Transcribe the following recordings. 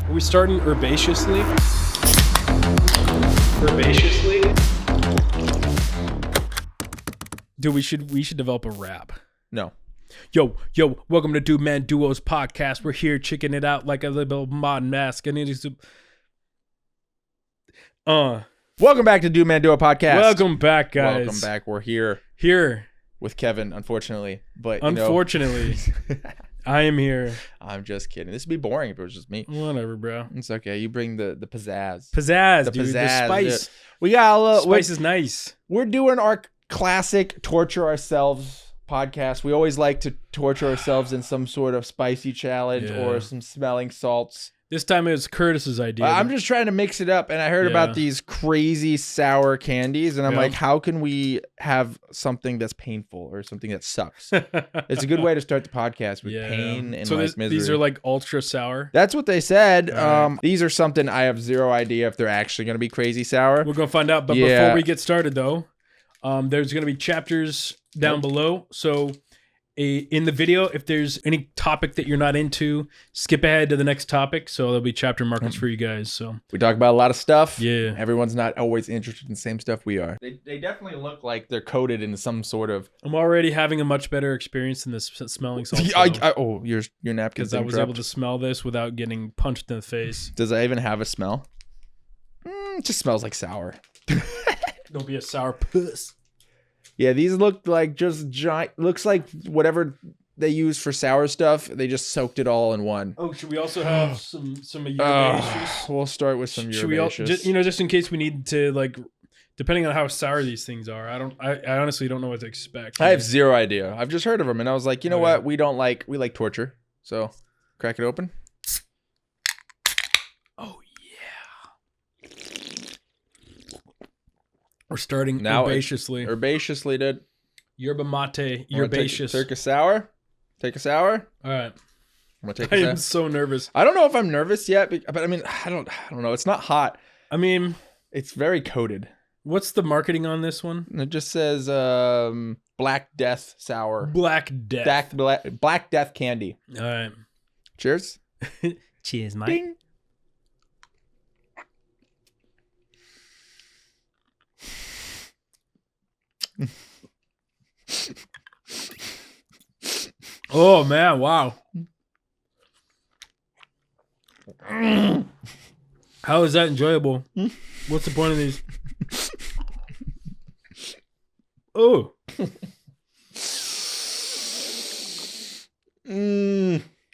Are we starting herbaceously? Herbaceously? Dude, we should develop a rap. No. Yo, welcome to Dudeman Duos podcast. We're here checking it out like a little modern mask. And it is Welcome back to Dudeman Duo podcast. welcome back, guys. Welcome back. We're here with Kevin, unfortunately. But Unfortunately, I am here. I'm just kidding. This would be boring if it was just me. Whatever, bro. It's okay. You bring the pizzazz. Pizzazz, The dude. The pizzazz, spice. We got a little Spice is nice. We're doing our classic torture ourselves podcast. We always like to torture ourselves in some sort of spicy challenge or some smelling salts. This time it was Curtis's idea. I'm just trying to mix it up, and I heard about these crazy sour candies, and I'm like, how can we have something that's painful or something that sucks? It's a good way to start the podcast with pain and misery. These are like ultra sour. That's what they said. These are something I have zero idea if they're actually going to be crazy sour. We're going to find out. But before we get started, though, there's going to be chapters down below. So in the video, if there's any topic that you're not into, skip ahead to the next topic. So there'll be chapter markers for you guys. So we talk about a lot of stuff. Yeah. Everyone's not always interested in the same stuff we are. They definitely look like they're coated in some sort of... I'm already having a much better experience in this smelling salt. Your napkin. Because I was able to smell this without getting punched in the face. Does it even have a smell? It just smells like sour. Don't be a sour puss. Yeah, these look like just giant. Looks like whatever they use for sour stuff. They just soaked it all in one. Oh, should we also have some yerba? We'll start with some yerba. Just in case we need to, like, depending on how sour these things are. I honestly don't know what to expect. I have zero idea. I've just heard of them, and I was like, you know what? We like torture. So, crack it open. Oh yeah. We're starting now herbaceously. Herbaceously, dude. Yerba mate, herbaceous. Take a sour. Take a sour. All right. I'm gonna take I am so nervous. I don't know if I'm nervous yet, but I mean, I don't know. It's not hot. I mean, it's very coated. What's the marketing on this one? It just says Black Death Sour. Black Death. Black Death candy. All right. Cheers. Cheers, mate. Ding. Oh man, wow. How is that enjoyable? What's the point of these? Oh.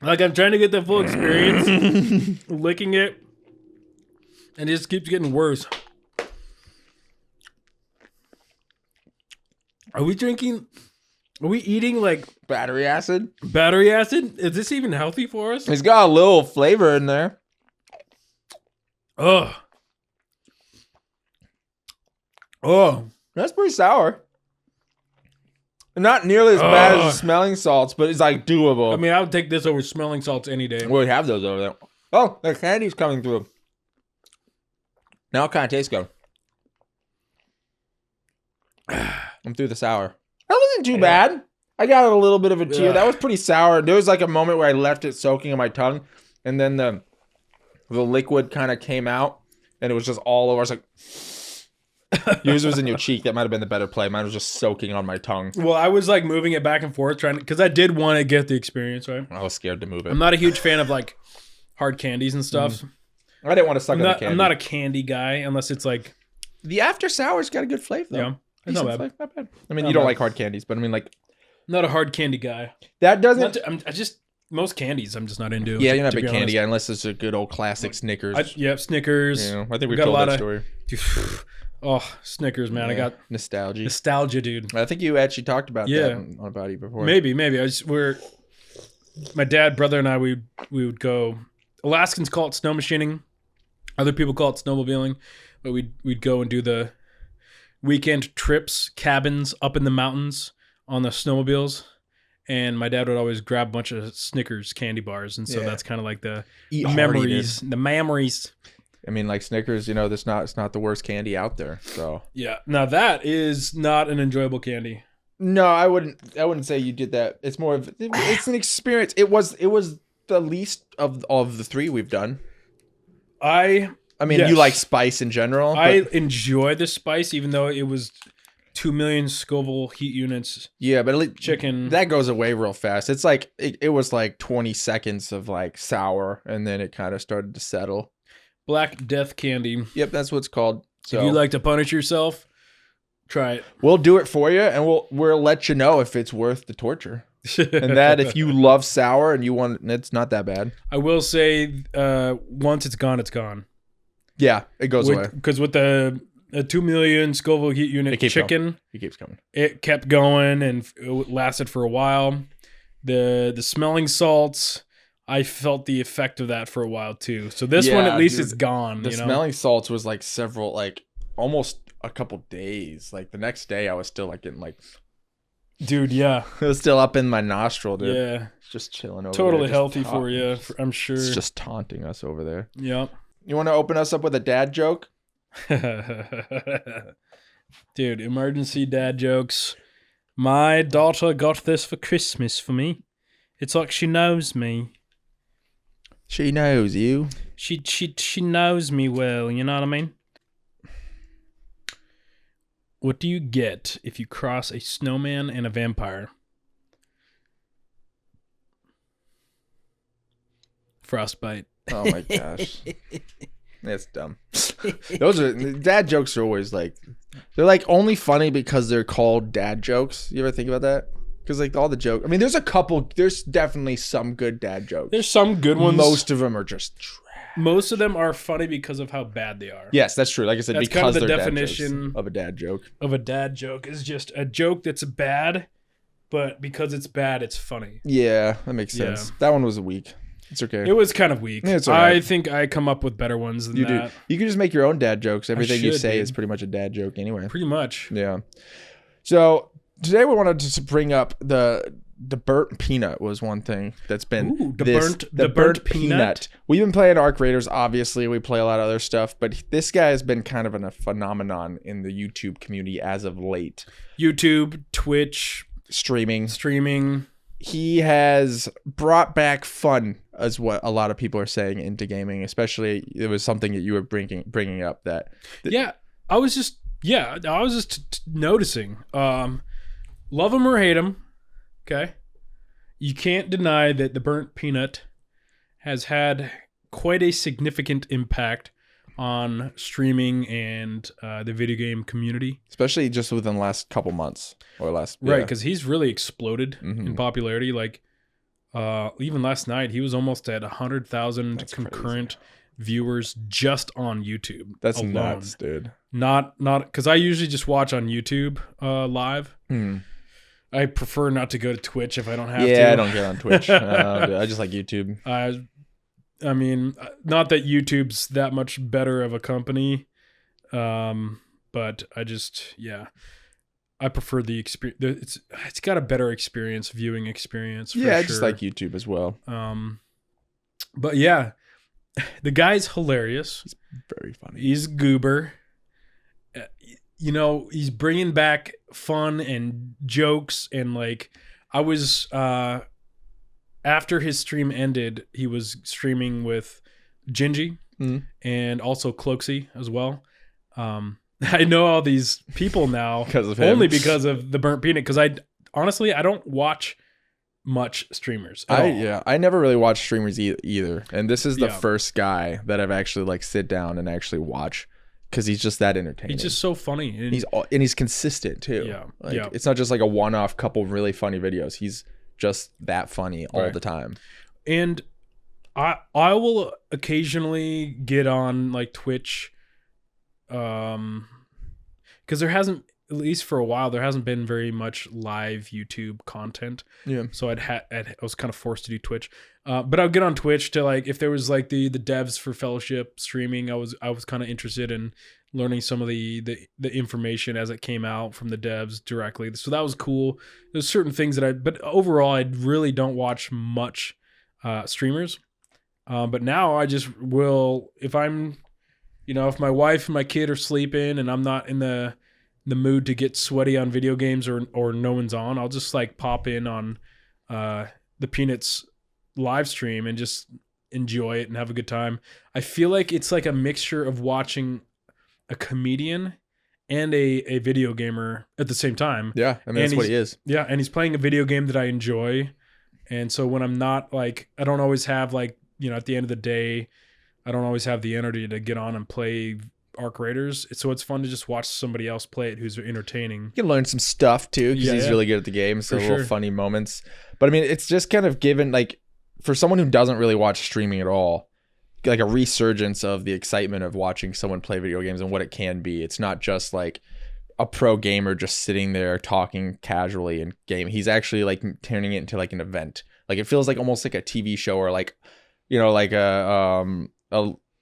Like, I'm trying to get the full experience, licking it, and it just keeps getting worse. Are we eating like Battery acid? Battery acid? Is this even healthy for us? It's got a little flavor in there. Oh. That's pretty sour. Not nearly as bad as the smelling salts, but it's like doable. I mean, I would take this over smelling salts any day. We have those over there. Oh, the candy's coming through. Now it kind of tastes good. I'm through the sour. That wasn't too bad. I got a little bit of a tear. That was pretty sour. There was like a moment where I left it soaking in my tongue, and then the liquid kind of came out, and it was just all over. I was like, yours was in your cheek. That might have been the better play. Mine was just soaking on my tongue. Well, I was like moving it back and forth because I did want to get the experience, right? I was scared to move it. I'm not a huge fan of like hard candies and stuff. I didn't want to suck on the candy. I'm not a candy guy unless it's like... The after sour's got a good flavor, though. Yeah. It's not bad. Not bad. I mean, you don't like hard candies, but I mean, like... Not a hard candy guy. That doesn't... Most candies I'm just not into. Yeah, you're not a big candy guy unless it's a good old classic Snickers. Snickers. Yeah, I think we've told that story. Oh, Snickers, man. Yeah, I got... Nostalgia, dude. I think you actually talked about that on Body before. Maybe. My dad, brother, and I, we would go... Alaskans call it snow machining. Other people call it snowmobiling. But we'd go and do the weekend trips, cabins up in the mountains on the snowmobiles. And my dad would always grab a bunch of Snickers candy bars. And so that's kind of like the memories. The memories. I mean, like Snickers, you know, it's not the worst candy out there. So yeah. Now that is not an enjoyable candy. No, I wouldn't say you did that. It's more of it's an experience. It was the least of the three we've done. I mean, yes. you like spice in general. I But, enjoy the spice, even though it was 2 million Scoville heat units. yeah, but at least Chicken. that goes away real fast. It's like it was like 20 seconds of like sour, and then it kind of started to settle. Black death candy. Yep, that's what it's called. So If you like to punish yourself, try it. we'll do it for you, and we'll let you know if it's worth the torture. And that if you love sour and you want, it's not that bad. I will say, once it's gone, it's gone. Yeah, it goes away. Because with the 2 million Scoville heat unit chicken, It keeps coming. it kept going and it lasted for a while. The smelling salts, I felt the effect of that for a while too. So this one at least is gone. The smelling salts was like almost a couple days. Like the next day, I was still like getting like, dude, yeah, it was still up in my nostril, dude. yeah, It's just chilling over totally there. healthy for you, I'm sure. It's just taunting us over there. Yep. You want to open us up with a dad joke? Dude, emergency dad jokes. My daughter got this for Christmas for me. It's like she knows me. She knows you. She knows me well, you know what I mean? What do you get if you cross a snowman and a vampire? Frostbite. Oh my gosh. That's dumb. Dad jokes are always like, they're like only funny because they're called dad jokes. You ever think about that? Because like all the jokes, I mean, there's definitely some good dad jokes. There's some good ones. Most of them are just trash. Most of them are funny because of how bad they are. Yes, that's true. Like I said, That's because kind of the they're definition dad jokes of a dad joke. Of a dad joke is just a joke that's bad, but because it's bad, it's funny. Yeah, that makes sense. Yeah. That one was weak. It's okay. It was kind of weak. It's all right. I think I come up with better ones than You that. do. You can just make your own dad jokes. Everything you should, say dude. is pretty much a dad joke anyway. Pretty much. Yeah. So today we wanted to bring up the burnt peanut was one thing that's been Ooh, the burnt peanut. We've been playing Arc Raiders, obviously. We play a lot of other stuff, but this guy has been kind of a phenomenon in the YouTube community as of late. YouTube, Twitch, Streaming. He has brought back fun, as what a lot of people are saying, into gaming. Especially, it was something that you were bringing up that. I was just noticing. Love him or hate him, okay. You can't deny that the burnt peanut has had quite a significant impact on streaming and the video game community, especially just within the last couple months right? Because he's really exploded in popularity. Like even last night, he was almost at 100,000 concurrent viewers just on YouTube. That's alone. Nuts, dude. Not because I usually just watch on YouTube live. I prefer not to go to Twitch if I don't have to. Yeah, I don't get on Twitch. I just like YouTube. I mean, not that YouTube's that much better of a company, but I just, I prefer the experience. It's got a better viewing experience. For I just like YouTube as well. But yeah, the guy's hilarious. He's very funny. He's goober. You know, he's bringing back fun and jokes, and like I was after his stream ended, he was streaming with Gingy and also Cloaksy as well. I know all these people now because of him. Only because of the burnt peanut. Because I don't watch much streamers. I never really watched streamers either, and this is the first guy that I've actually like sit down and actually watch. Because he's just that entertaining. He's just so funny. And he's consistent too. Yeah. It's not just like a one-off couple really funny videos. He's just that funny all the time. And I will occasionally get on like Twitch, because there hasn't, at least for a while, there hasn't been very much live YouTube content. Yeah. So I was kind of forced to do Twitch. But I'll get on Twitch to like, if there was like the devs for Fellowship streaming, I was kind of interested in learning some of the information as it came out from the devs directly. So that was cool. There's certain things but overall, I really don't watch much streamers. But now I just will, if I'm, if my wife and my kid are sleeping and I'm not in the mood to get sweaty on video games or no one's on, I'll just like pop in on the Peanuts live stream and just enjoy it and have a good time. I feel like it's like a mixture of watching a comedian and a video gamer at the same time. Yeah, I mean, that's what he is. Yeah, and he's playing a video game that I enjoy. And so when I'm not like, I don't always have like, at the end of the day, I don't always have the energy to get on and play Arc Raiders. So it's fun to just watch somebody else play it who's entertaining. You can learn some stuff too, because he's really good at the game. So little funny moments. But I mean, it's just kind of given, like, for someone who doesn't really watch streaming at all, like a resurgence of the excitement of watching someone play video games and what it can be. It's not just like a pro gamer just sitting there talking casually and gaming. He's actually like turning it into like an event. Like it feels like almost like a TV show, or like, like a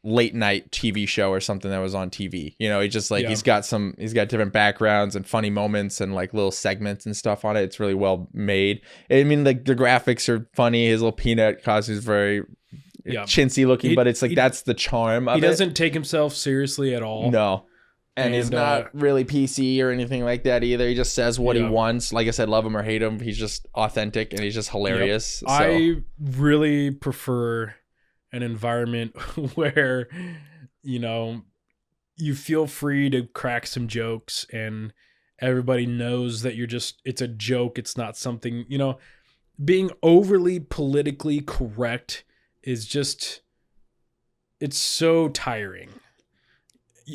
late night TV show or something that was on TV. He just like, he's got different backgrounds and funny moments and like little segments and stuff on it. It's really well made. I mean, like the graphics are funny. His little peanut costume is very chintzy looking, but it's like that's the charm of it. He doesn't take himself seriously at all. No. And he's not really PC or anything like that either. He just says what he wants. Like I said, love him or hate him. He's just authentic and he's just hilarious. Yep. So. I really prefer an environment where, you feel free to crack some jokes and everybody knows that it's a joke. It's not something, being overly politically correct is just, it's so tiring.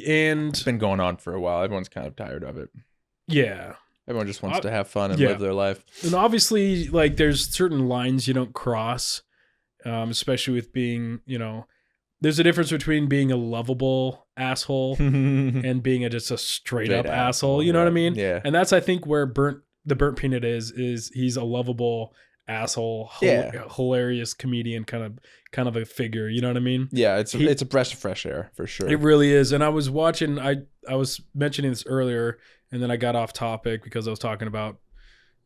And it's been going on for a while. Everyone's kind of tired of it. Yeah. Everyone just wants to have fun and live their life. And obviously, like, there's certain lines you don't cross, especially with being, there's a difference between being a lovable asshole and being just a straight up asshole. You know what I mean? Yeah. And that's, I think, where the Burnt Peanut is he's a lovable asshole, hilarious comedian kind of a figure. You know what I mean? Yeah, it's a breath of fresh air for sure. It really is. And I was watching, I was mentioning this earlier, and then I got off topic because I was talking about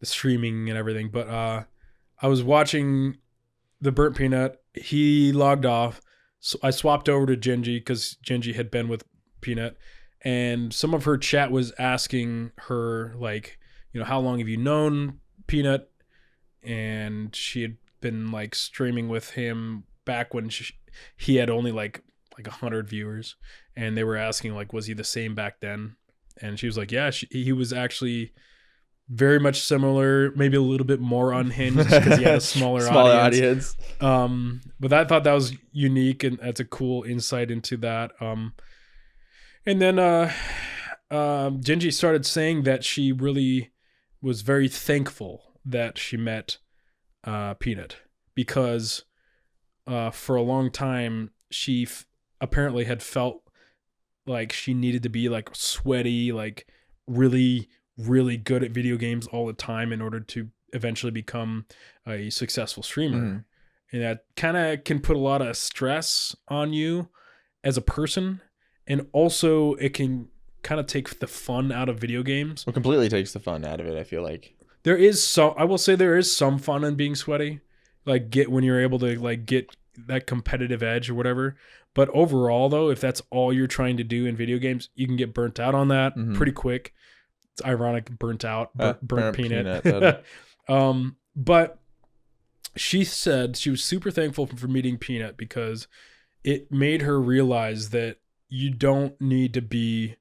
the streaming and everything. But I was watching the Burnt Peanut. He logged off. So I swapped over to Genji because Genji had been with Peanut, and some of her chat was asking her, like, how long have you known Peanut? And she had been like streaming with him back when he had only like 100 viewers, and they were asking, like, was he the same back then? And she was like, yeah, he was actually very much similar, maybe a little bit more unhinged because he had a smaller audience. But I thought that was unique, and that's a cool insight into that. And then Genji started saying that she really was very thankful that she met Peanut, because for a long time she apparently had felt like she needed to be like sweaty, like really, really good at video games all the time in order to eventually become a successful streamer. Mm-hmm. And that kind of can put a lot of stress on you as a person, and also it can kind of take the fun out of video games. Well, completely takes the fun out of it, I feel like. I will say there is some fun in being sweaty, like when you're able to like get that competitive edge or whatever. But overall, though, if that's all you're trying to do in video games, you can get burnt out on that pretty quick. It's ironic, burnt peanut. But she said she was super thankful for meeting Peanut because it made her realize that you don't need to be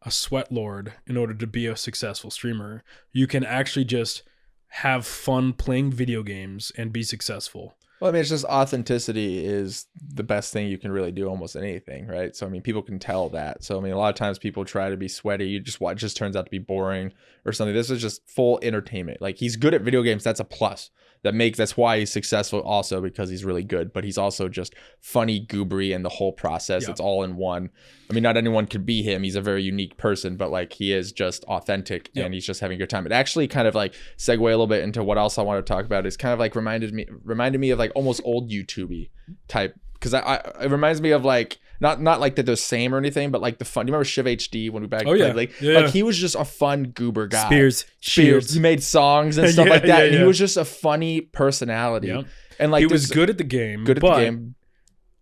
a sweat lord in order to be a successful streamer. You can actually just have fun playing video games and be successful. Well, I mean, it's just authenticity is the best thing you can really do almost anything, right? So, I mean, people can tell that. So, I mean, a lot of times people try to be sweaty. You just watch, it just turns out to be boring or something. This is just full entertainment. Like, he's good at video games. That's a plus. That's why he's successful also, because he's really good, but he's also just funny, goobery, and the whole process. It's all in one. I mean, not anyone could be him. He's a very unique person, but like he is just authentic and he's just having a good time. It actually kind of like segue a little bit into what else I want to talk about. Is kind of like reminded me of like almost old YouTube-y type, because it reminds me of like not like that they're the same or anything, but like the fun. Do you remember Shiv HD when we played? Like he was just a fun goober guy. Spears. He made songs and stuff like that. And he was just a funny personality. Yep. And like he was good at the game.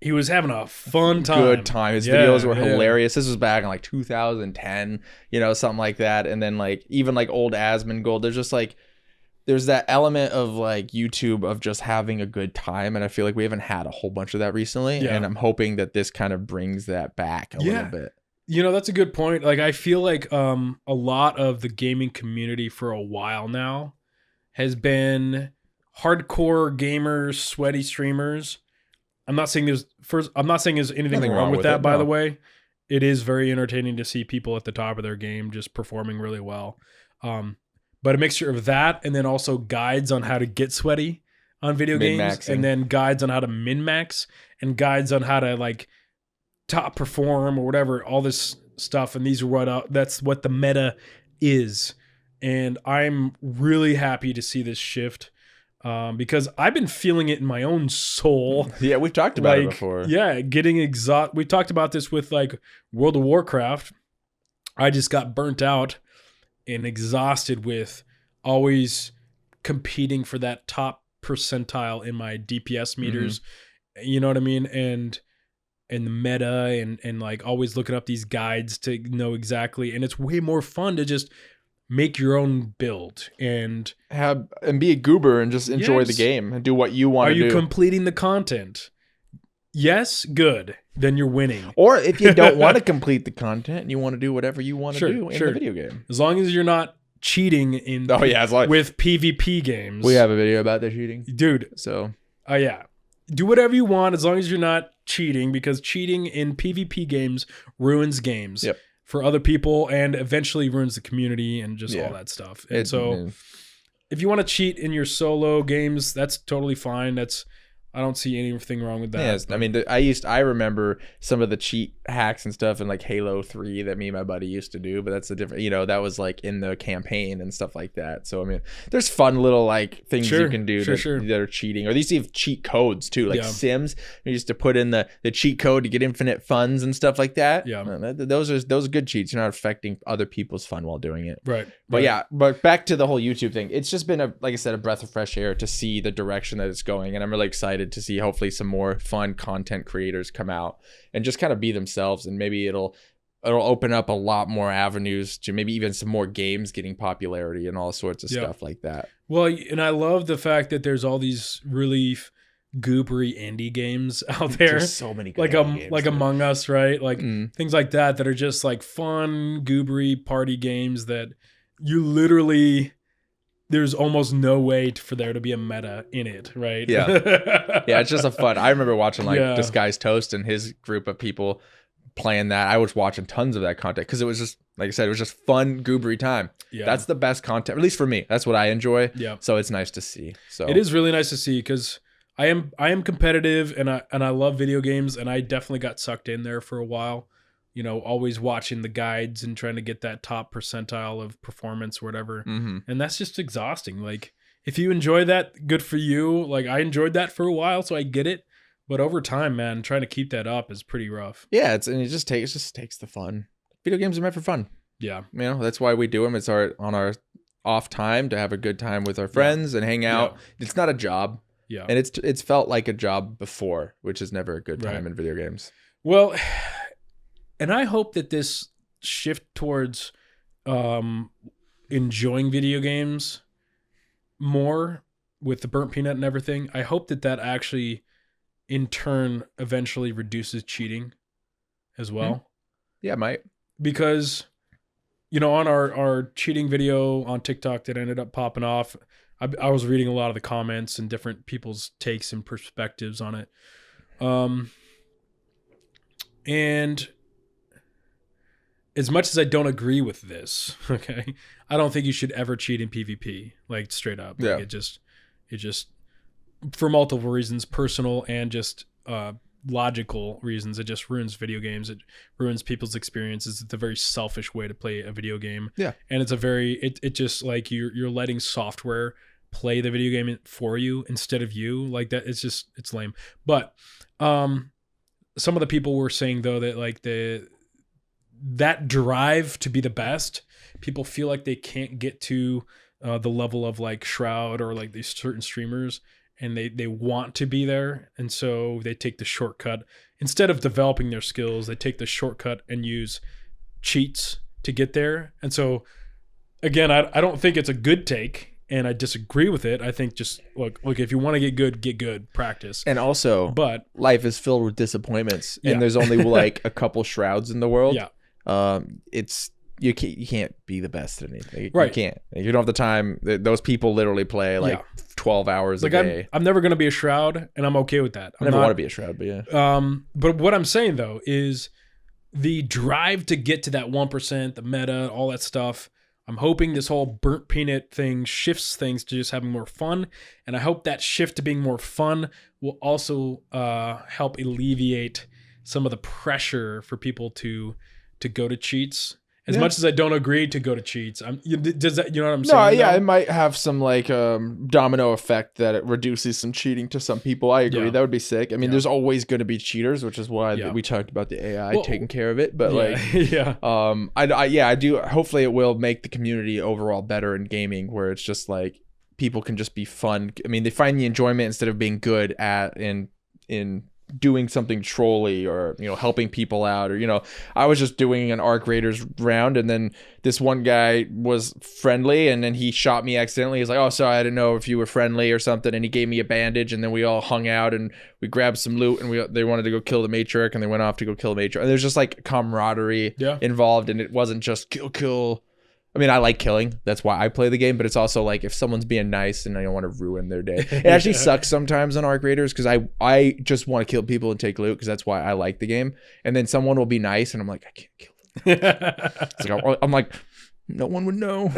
He was having a fun time. Good time. His videos were hilarious. This was back in like 2010, something like that. And then like even like old Asmongold, there's there's that element of like YouTube of just having a good time, and I feel like we haven't had a whole bunch of that recently, and I'm hoping that this kind of brings that back a little bit. You know, that's a good point. Like, I feel like a lot of the gaming community for a while now has been hardcore gamers, sweaty streamers. I'm not saying there's anything wrong with that, by the way. It is very entertaining to see people at the top of their game just performing really well. But a mixture of that and then also guides on how to get sweaty on video games, and then guides on how to min-max, and guides on how to like top perform or whatever, all this stuff. And these are that's what the meta is. And I'm really happy to see this shift. Because I've been feeling it in my own soul. Yeah, we've talked about it before. Yeah, getting exhausted. We talked about this with like World of Warcraft. I just got burnt out and exhausted with always competing for that top percentile in my DPS meters. Mm-hmm. You know what I mean? And the meta and like always looking up these guides to know exactly. And it's way more fun to just make your own build and be a goober and just enjoy the game and do what you want to do. Are you completing the content? Yes, good. Then you're winning. Or if you don't want to complete the content and you want to do whatever you want to do in the video game. As long as you're not cheating with PvP games. We have a video about the cheating. Dude. So. Oh, yeah. Do whatever you want as long as you're not cheating, because cheating in PvP games ruins games. Yep. For other people, and eventually ruins the community and just all that stuff. And if you want to cheat in your solo games, that's totally fine. I don't see anything wrong with that. Yes, I mean, I remember some of the cheat hacks and stuff in like Halo 3 that me and my buddy used to do, but that's a different, that was like in the campaign and stuff like that. So I mean, there's fun little like things you can do that are cheating, or these have cheat codes too, like Sims. You used to put in the cheat code to get infinite funds and stuff like that. Yeah, those are good cheats. You're not affecting other people's fun while doing it. Right. But back to the whole YouTube thing. It's just been like I said, a breath of fresh air to see the direction that it's going, and I'm really excited to see hopefully some more fun content creators come out and just kind of be themselves, and maybe it'll open up a lot more avenues to maybe even some more games getting popularity and all sorts of stuff like that. Well, and I love the fact that there's all these really goobery indie games out there. There's so many good games, like Among Us, right? Like things like that are just like fun, goobery party games that you literally, there's almost no way for there to be a meta in it, right? Yeah. Yeah, it's just a fun. I remember watching like Disguised Toast and his group of people playing that. I was watching tons of that content because it was just, like I said, it was just fun, goobery time. Yeah. That's the best content, at least for me. That's what I enjoy. Yeah. So it's nice to see. So it is really nice to see, because I am competitive and I love video games, and I definitely got sucked in there for a while. Always watching the guides and trying to get that top percentile of performance or whatever. Mm-hmm. And that's just exhausting. Like, if you enjoy that, good for you. Like, I enjoyed that for a while, so I get it. But over time, man, trying to keep that up is pretty rough. Yeah, it just takes the fun. Video games are meant for fun. Yeah. That's why we do them. It's on our off time to have a good time with our friends and hang out. Yeah. It's not a job. Yeah. And it's felt like a job before, which is never a good time in video games. Well, and I hope that this shift towards enjoying video games more with the burnt peanut and everything, I hope that actually in turn eventually reduces cheating as well. Mm-hmm. Yeah, it might. Because, on our cheating video on TikTok that ended up popping off, I was reading a lot of the comments and different people's takes and perspectives on it. And as much as I don't agree with this, okay, I don't think you should ever cheat in PvP, like straight up. Like, it just for multiple reasons, personal and just logical reasons, it just ruins video games. It ruins people's experiences. It's a very selfish way to play a video game. Yeah. And it's it just like you're letting software play the video game for you instead of you. Like that, it's lame. But some of the people were saying though that like that drive to be the best, people feel like they can't get to the level of like Shroud or like these certain streamers, and they want to be there, and so they take the shortcut. Instead of developing their skills, they take the shortcut and use cheats to get there. And so again, I don't think it's a good take, and I disagree with it. I think just look, if you want to get good, practice. And also, but life is filled with disappointments, Yeah. and there's only like a couple shrouds in the world. Yeah. It's you can't be the best at anything. Right. You can't. You don't have the time. Those people literally play like 12 hours a day. I'm never gonna be a shroud, and I'm okay with that. I never want to be a shroud, but yeah. But what I'm saying though is the drive to get to that 1%, the meta, all that stuff. I'm hoping this whole burnt peanut thing shifts things to just having more fun, and I hope that shift to being more fun will also help alleviate some of the pressure for people to go to cheats. As much as I don't agree to go to cheats, does that, you know what I'm saying? No, yeah, it might have some like domino effect that it reduces some cheating to some people. I agree, that would be sick. I mean, there's always going to be cheaters, which is why we talked about the AI taking care of it. But I do. Hopefully, it will make the community overall better in gaming, where it's just like people can just be fun. I mean, they find the enjoyment instead of being good at in doing something trolly or helping people out, or I was just doing an Arc Raiders round, and then this one guy was friendly, and then he shot me accidentally. He's like, "Oh, sorry, I didn't know if you were friendly or something," and he gave me a bandage, and then we all hung out and we grabbed some loot, and they wanted to go kill the matriarch, and they went off to go kill the matriarch, and there's just like camaraderie involved, and it wasn't just kill. I mean, I like killing. That's why I play the game. But it's also like if someone's being nice and I don't want to ruin their day. It actually sucks sometimes on Arc Raiders because I just want to kill people and take loot because that's why I like the game. And then someone will be nice and I'm like, I can't kill them. I'm like, no one would know.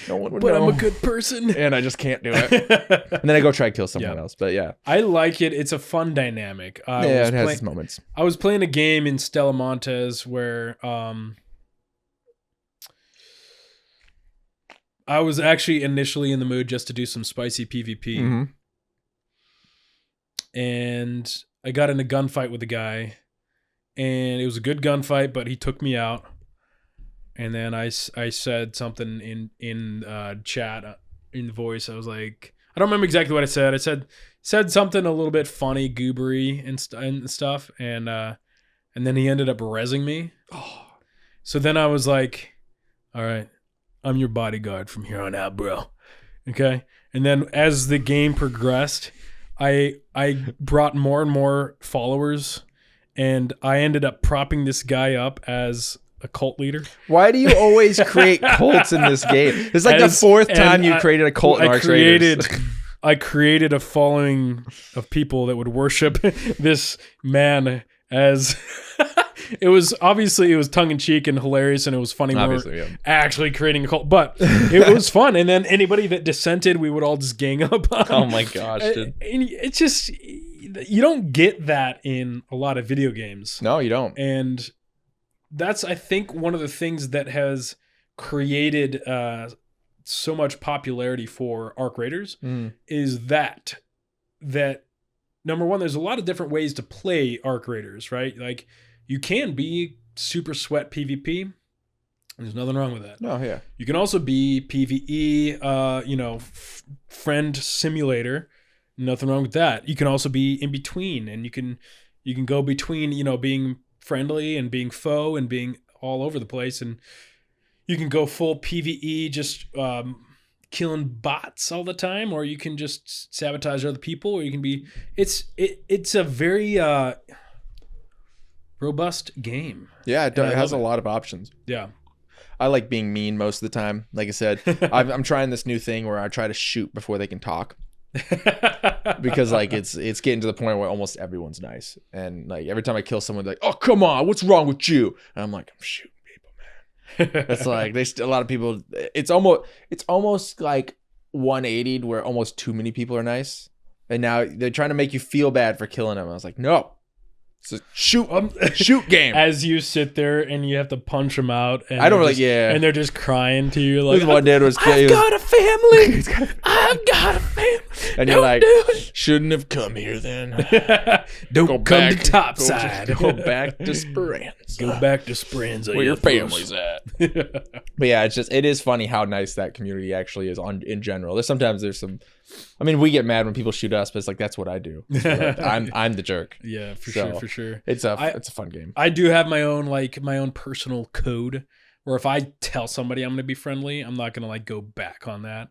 No one would know. But I'm a good person. And I just can't do it. And then I go try to kill someone else. But yeah. I like it. It's a fun dynamic. It has its moments. I was playing a game in Stella Montes where... I was actually initially in the mood just to do some spicy PvP. Mm-hmm. And I got in a gunfight with a guy. And it was a good gunfight, but he took me out. And then I said something in chat, in the voice. I was like... I don't remember exactly what I said. I said something a little bit funny, goobery and stuff. And then he ended up rezzing me. Oh. So then I was like, all right. I'm your bodyguard from here on out, bro. Okay? And then as the game progressed, I brought more and more followers, and I ended up propping this guy up as a cult leader. Why do you always create cults in this game? It's like the fourth time you created a cult in Arc Raiders. I created a following of people that would worship this man as... It was tongue-in-cheek and hilarious, and it was funny. Actually creating a cult, but it was fun. And then anybody that dissented, we would all just gang up on. Oh my gosh, dude. It's just, you don't get that in a lot of video games. No, you don't. And that's, I think, one of the things that has created so much popularity for Arc Raiders is that number one, there's a lot of different ways to play Arc Raiders, right? Like, you can be super sweat PvP. There's nothing wrong with that. Oh, yeah. You can also be PvE, friend simulator. Nothing wrong with that. You can also be in between, and you can go between, being friendly and being foe and being all over the place. And you can go full PvE, just killing bots all the time, or you can just sabotage other people, or you can be... It's a very... robust game. Yeah, it has a lot of options. Yeah. I like being mean most of the time. Like I said, I'm trying this new thing where I try to shoot before they can talk. Because like it's getting to the point where almost everyone's nice. And like every time I kill someone, they're like, "Oh, come on, what's wrong with you?" And I'm like, "I'm shooting people, man." It's like a lot of people, it's almost like 180'd where almost too many people are nice. And now they're trying to make you feel bad for killing them. I was like, "No. It's a shoot game." As you sit there and you have to punch them out, and I don't really, and they're just crying to you like, "One dad was I've got a family, I've got a family," and you're like, "Shouldn't have come here then. Don't come to Topside. Go back to Speranza. Go back to Speranza, where your family's at." But yeah, it is funny how nice that community actually is in general. Sometimes there's some. I mean, we get mad when people shoot us, but it's like that's what I do. Like, I'm the jerk. Yeah, for sure. It's a fun game. I do have my own personal code where if I tell somebody I'm going to be friendly, I'm not going to go back on that.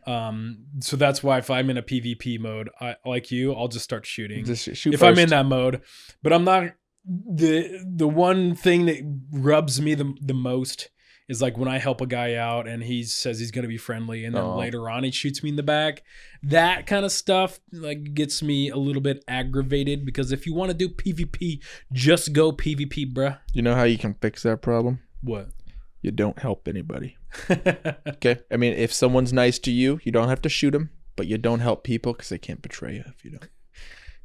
So that's why if I'm in a PvP mode, like you, I'll just start shooting. Just shoot if first. I'm in that mode. But I'm not. The one thing that rubs me the most is like when I help a guy out and he says he's gonna be friendly, and then later on he shoots me in the back. That kind of stuff like gets me a little bit aggravated, because if you want to do PvP, just go PvP, bruh. You know how you can fix that problem? What? You don't help anybody. Okay? I mean, if someone's nice to you, you don't have to shoot them, but you don't help people because they can't betray you if you don't.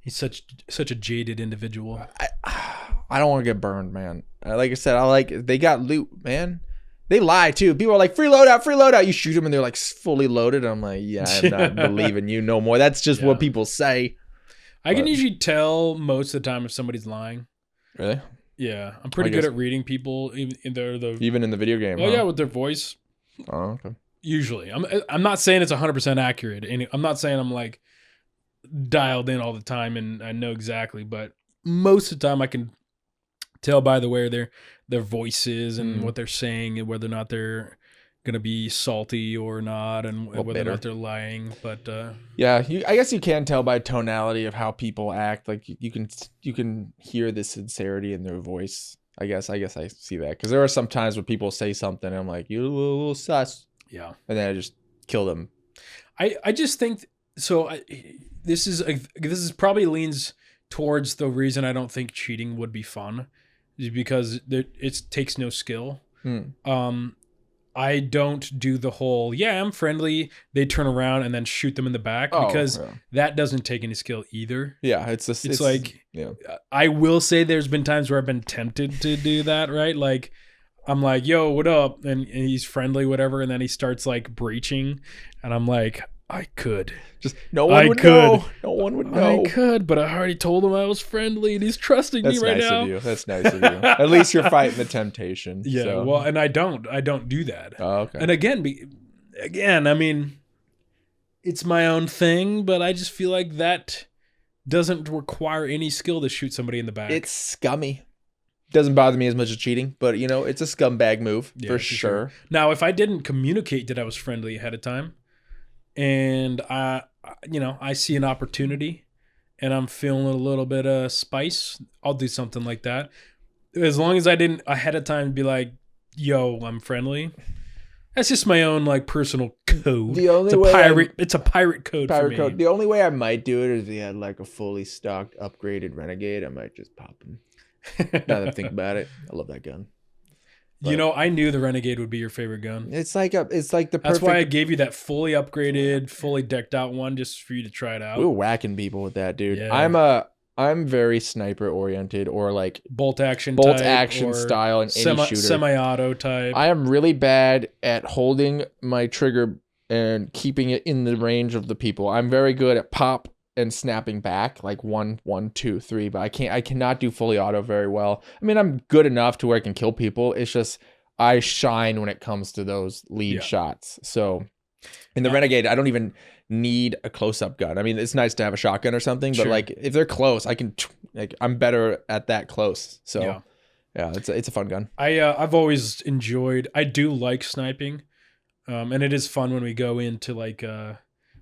He's such a jaded individual. I don't want to get burned, man. Like I said, they got loot, man. They lie too. People are like, free loadout. You shoot them and they're like fully loaded. I'm like, yeah, I'm not believing you no more. That's just what people say. I can usually tell most of the time if somebody's lying. Really? Yeah, I'm pretty good at reading people, even in the video game. Oh yeah, with their voice. Oh, okay. Usually, I'm not saying it's 100% accurate, and I'm not saying I'm like dialed in all the time and I know exactly, but most of the time I can tell by the way their voices and what they're saying, and whether or not they're gonna be salty or not, and whether or not they're lying. But yeah, I guess you can tell by tonality of how people act. Like you can hear the sincerity in their voice. I guess I see that, because there are some times where people say something and I'm like, you're a little sus. Yeah, and then I just kill them. I just think so. This is probably leans towards the reason I don't think cheating would be fun, is because it takes no skill. I don't do the whole, I'm friendly, they turn around and then shoot them in the back, because that doesn't take any skill either. Yeah, it's like, I will say there's been times where I've been tempted to do that, right? Like, I'm like, yo, what up? And he's friendly, whatever. And then he starts like breaching. And I'm like, I could. Just no one would know. No one would know. I could, but I already told him I was friendly and he's trusting me right now. That's nice of you. At least you're fighting the temptation. Yeah, so. well, and I don't do that. Oh, okay. And again, I mean, it's my own thing, but I just feel like that doesn't require any skill to shoot somebody in the back. It's scummy. Doesn't bother me as much as cheating, but it's a scumbag move for sure. Now, if I didn't communicate that I was friendly ahead of time, and I see an opportunity and I'm feeling a little bit of spice, I'll do something like that. As long as I didn't ahead of time be like, yo, I'm friendly. That's just my own like personal code. It's a pirate code for me. The only way I might do it is if he had like a fully stocked, upgraded Renegade. I might just pop him. Now that I think about it, I love that gun. But, I knew the Renegade would be your favorite gun. It's like the perfect. That's why I gave you that fully upgraded, fully decked out one, just for you to try it out. We were whacking people with that, dude. Yeah. I'm very sniper oriented, or like bolt action style in any shooter. Semi-auto type. I am really bad at holding my trigger and keeping it in the range of the people. I'm very good at pop and snapping back, like 1, 2, 3, but I cannot do fully auto very well. I mean, I'm good enough to where I can kill people. It's just I shine when it comes to those lead shots. So in the Renegade, I don't even need a close-up gun. I mean, it's nice to have a shotgun or something, but like if they're close, I'm better at that close. So yeah, it's a fun gun. I've always enjoyed. I do like sniping, and it is fun when we go into like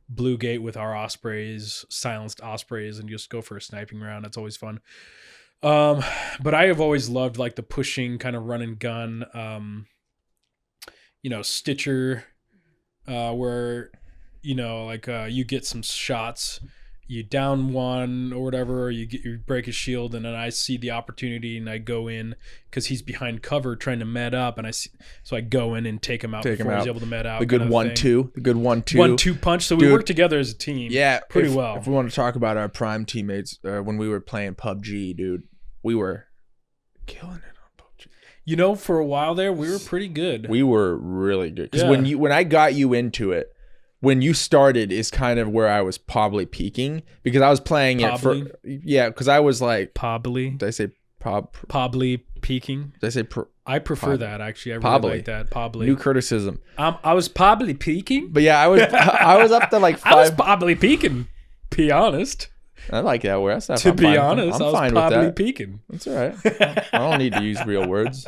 Blue Gate with our Ospreys, silenced Ospreys, and just go for a sniping round. That's always fun. But I have always loved like the pushing kind of run and gun, Stitcher, where, you get some shots, you down one or whatever, or you break his shield, and then I see the opportunity and I go in because he's behind cover trying to med up, and so I go in and take him out before he's able to med out. The good 1-2, the good 1-2, 1-2 punch. So we work together as a team. Yeah, pretty well. If we want to talk about our prime teammates, when we were playing PUBG, dude, we were killing it on PUBG. For a while there, we were pretty good. We were really good because when I got you into it. When you started is kind of where I was probably peaking, because I was playing because I was like probably. Did I say probably peaking? Did I say I prefer that actually. I really like that. Probably. New criticism. I was probably peaking. But yeah, I was up to like 5. I was probably peaking. Be honest. I like that word. To be honest, I was probably peaking. That's all right. I don't need to use real words.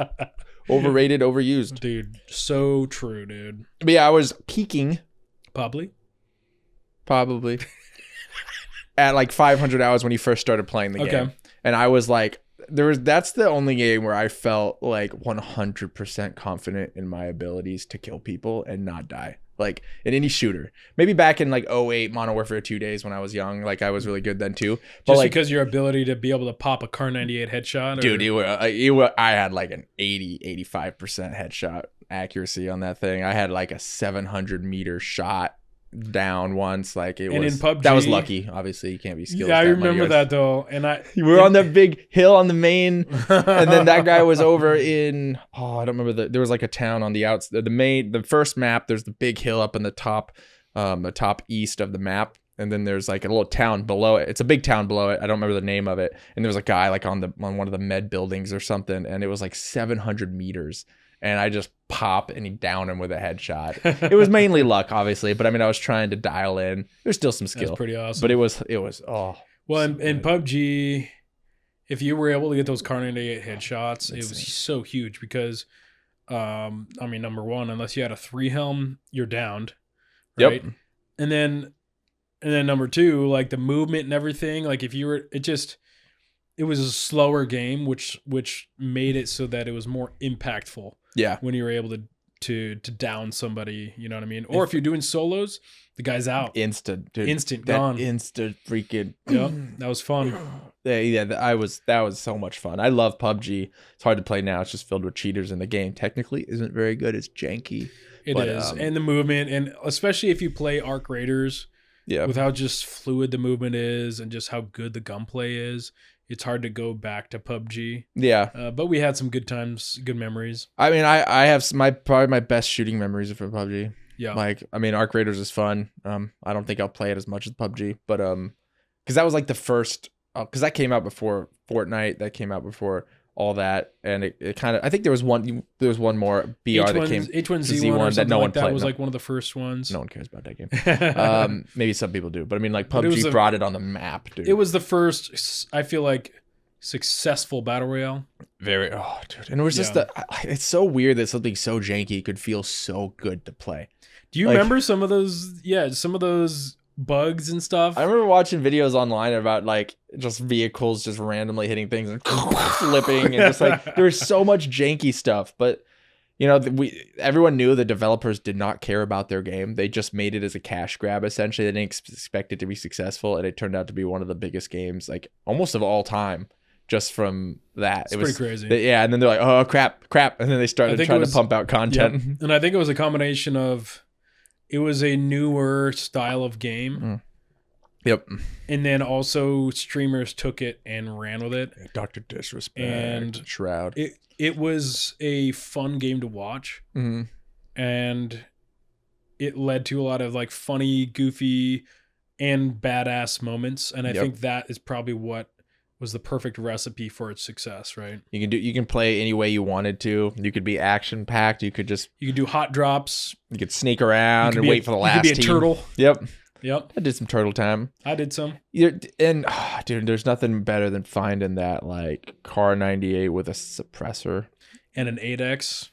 Overrated, overused. Dude, so true, dude. But yeah, I was peaking. Probably. probably. At like 500 hours when he first started playing the game. And I was like, that's the only game where I felt like 100% confident in my abilities to kill people and not die. Like in any shooter. Maybe back in like 08 Modern Warfare 2 days when I was young, like I was really good then too. But just like, because your ability to be able to pop a Car 98 headshot? Dude, I had like an 85% headshot accuracy on that thing. I had like a 700 meter shot down once. Like it was, in PUBG, that was lucky. Obviously you can't be skilled. Yeah, I remember that though. And we were on that big hill on the main, and then that guy was over in, I don't remember there was like a town on the the first map. There's the big hill up in the top east of the map, and then there's like a little town below it. It's a big town below it. I don't remember the name of it. And there was a guy like on one of the med buildings or something, and it was like 700 meters. And I just pop and he downed him with a headshot. It was mainly luck, obviously, but I mean, I was trying to dial in. There's still some skill. That's pretty awesome. But it was well, so in PUBG, if you were able to get those Car 98 headshots, it was so huge because, I mean, number one, unless you had a 3 helm, you're downed, right? Yep. And then number two, like the movement and everything, like if you were, it was a slower game, which made it so that it was more impactful. Yeah. When you were able to down somebody, you know what I mean? Or if you're doing solos, the guy's out. Instant, dude. Instant gone. Instant freaking. Yep. That was fun. Yeah, that was so much fun. I love PUBG. It's hard to play now. It's just filled with cheaters, and the game technically isn't very good. It's janky. It is. And the movement, and especially if you play Arc Raiders, with how just fluid the movement is and just how good the gunplay is, it's hard to go back to PUBG. Yeah. But we had some good times, good memories. I mean, I have probably my best shooting memories are for PUBG. Yeah. Like, I mean, Arc Raiders is fun. I don't think I'll play it as much as PUBG, but because that was like the first, because that came out before Fortnite, that came out before all that, and it kind of, I think there was one more BR that came, H1Z1 that no one played. That was like one of the first ones. No one cares about that game. Maybe some people do, but I mean, like PUBG brought it on the map, dude. It was the first, I feel like, successful battle royale. Very, dude, and it was just it's so weird that something so janky could feel so good to play. Do you remember some of those? Yeah, some of those bugs and stuff. I remember watching videos online about like just vehicles just randomly hitting things and flipping, and just like there was so much janky stuff. But you know, everyone knew the developers did not care about their game. They just made it as a cash grab. Essentially, they didn't expect it to be successful, and it turned out to be one of the biggest games, like almost of all time. Just from that, it was pretty crazy. Yeah, and then they're like, "Oh crap!" And then they started trying to pump out content. Yep. And I think it was a combination of, it was a newer style of game. Yep. And then also streamers took it and ran with it. Dr. Disrespect and Shroud. It was a fun game to watch, and it led to a lot of like funny, goofy, and badass moments. And I think that is probably what was the perfect recipe for its success, right? You can play any way you wanted to. You could be action packed. You could do hot drops. You could sneak around and wait for the last team. You could be a turtle. Yep. I did some turtle time. I did some. Dude, there's nothing better than finding that like Car 98 with a suppressor and an 8X.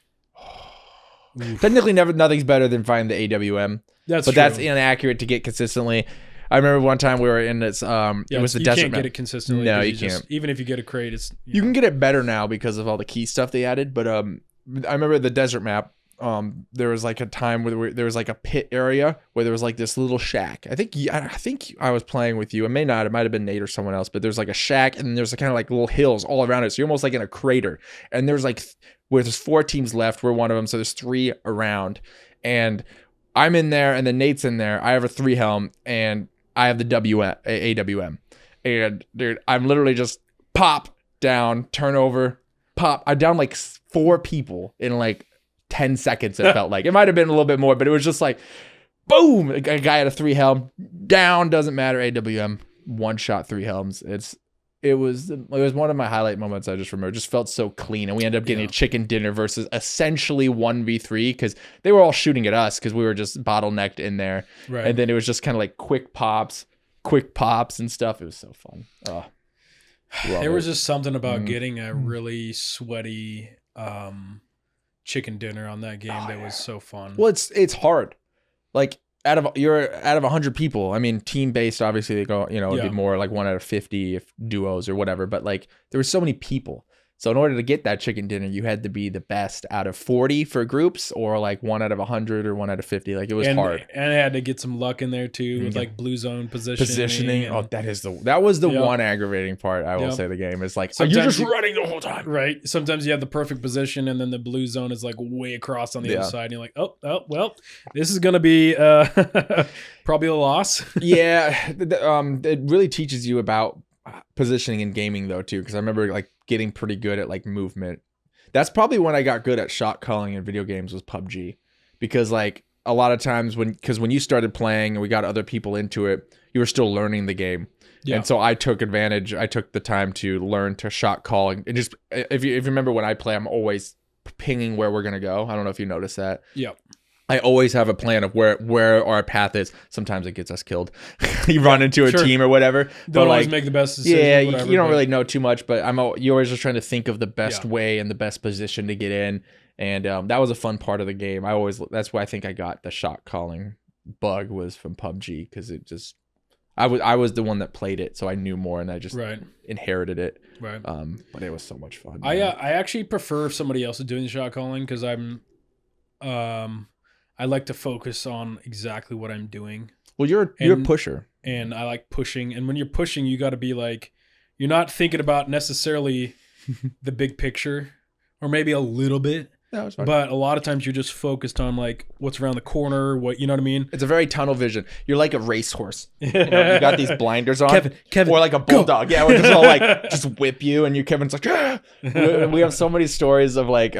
Technically, nothing's better than finding the AWM. But that's inaccurate to get consistently. I remember one time we were in this. It was the desert. You can't get it consistently. No, you can't. Even if you get a crate, it's you can get it better now because of all the key stuff they added. But I remember the desert map. There was like a time where there was like a pit area where there was like this little shack. I think I was playing with you. It might have been Nate or someone else. But there's like a shack and there's kind of like little hills all around it. So you're almost like in a crater. And there's like where there's 4 teams left. We're one of them. So there's 3 around. And I'm in there, and then Nate's in there. I have a 3 helm, and I have the AWM. And dude, I'm literally just pop down, turn over, pop. I downed like 4 people in like 10 seconds. It felt like it might have been a little bit more, but it was just like, boom. A guy had a 3 helm down. Doesn't matter. AWM 1 shot 3 helms. It was one of my highlight moments. I just remember. It just felt so clean, and we ended up getting a chicken dinner versus essentially 1v3 because they were all shooting at us because we were just bottlenecked in there. Right. And then it was just kind of like quick pops and stuff. It was so fun. There was just something about getting a really sweaty chicken dinner on that game that was so fun. Well, it's hard. Like out of 100 people. I mean, team based, obviously they go, it'd be more like 1 out of 50 if duos or whatever. But like there were so many people. So in order to get that chicken dinner, you had to be the best out of 40 for groups, or like 1 out of 100 or 1 out of 50. Like it was hard. And I had to get some luck in there too with like blue zone positioning. Oh, that was the one aggravating part. I will say the game is like, you're just running the whole time. Right. Sometimes you have the perfect position and then the blue zone is like way across on the other side. And you're like, oh, well, this is going to be probably a loss. Yeah. It really teaches you about positioning in gaming though too, because I remember like getting pretty good at like movement. That's probably when I got good at shot calling in video games was PUBG, because like a lot of times when you started playing and we got other people into it, you were still learning the game. And so I took the time to learn to shot call, and just if you remember when I play, I'm always pinging where we're gonna go. I don't know if you noticed that. I always have a plan of where our path is. Sometimes it gets us killed. You run into a team or whatever. Don't always make the best decision. Yeah, you don't really know too much, but you're always just trying to think of the best way and the best position to get in. And that was a fun part of the game. That's why I think I got the shot calling bug, was from PUBG, because it just I was the one that played it, so I knew more, and I just inherited it. Right. But it was so much fun. I actually prefer if somebody else is doing the shot calling, because I like to focus on exactly what I'm doing. Well, you're a pusher. And I like pushing. And when you're pushing, you got to be like, you're not thinking about necessarily the big picture, or maybe a little bit. No, but a lot of times you're just focused on like what's around the corner, you know what I mean? It's a very tunnel vision. You're like a racehorse. You got these blinders on. Kevin, or like a bulldog. Go. Yeah, we're just all like just whip you, and Kevin's like, ah! We have so many stories of like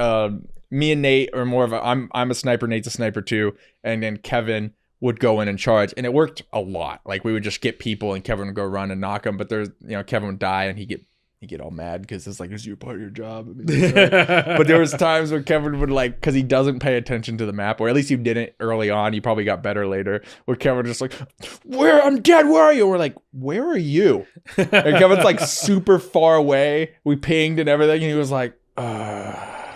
me and Nate are more of I'm a sniper, Nate's a sniper too, and then Kevin would go in and charge, and it worked a lot. Like we would just get people, and Kevin would go run and knock them, but Kevin would die, and he'd get all mad because it's like, is you part of your job? I mean, but there was times where Kevin would like, because he doesn't pay attention to the map, or at least he didn't early on. He probably got better later. Where Kevin just like, I'm dead. Where are you? We're like, where are you? And Kevin's like super far away. We pinged and everything, and he was like,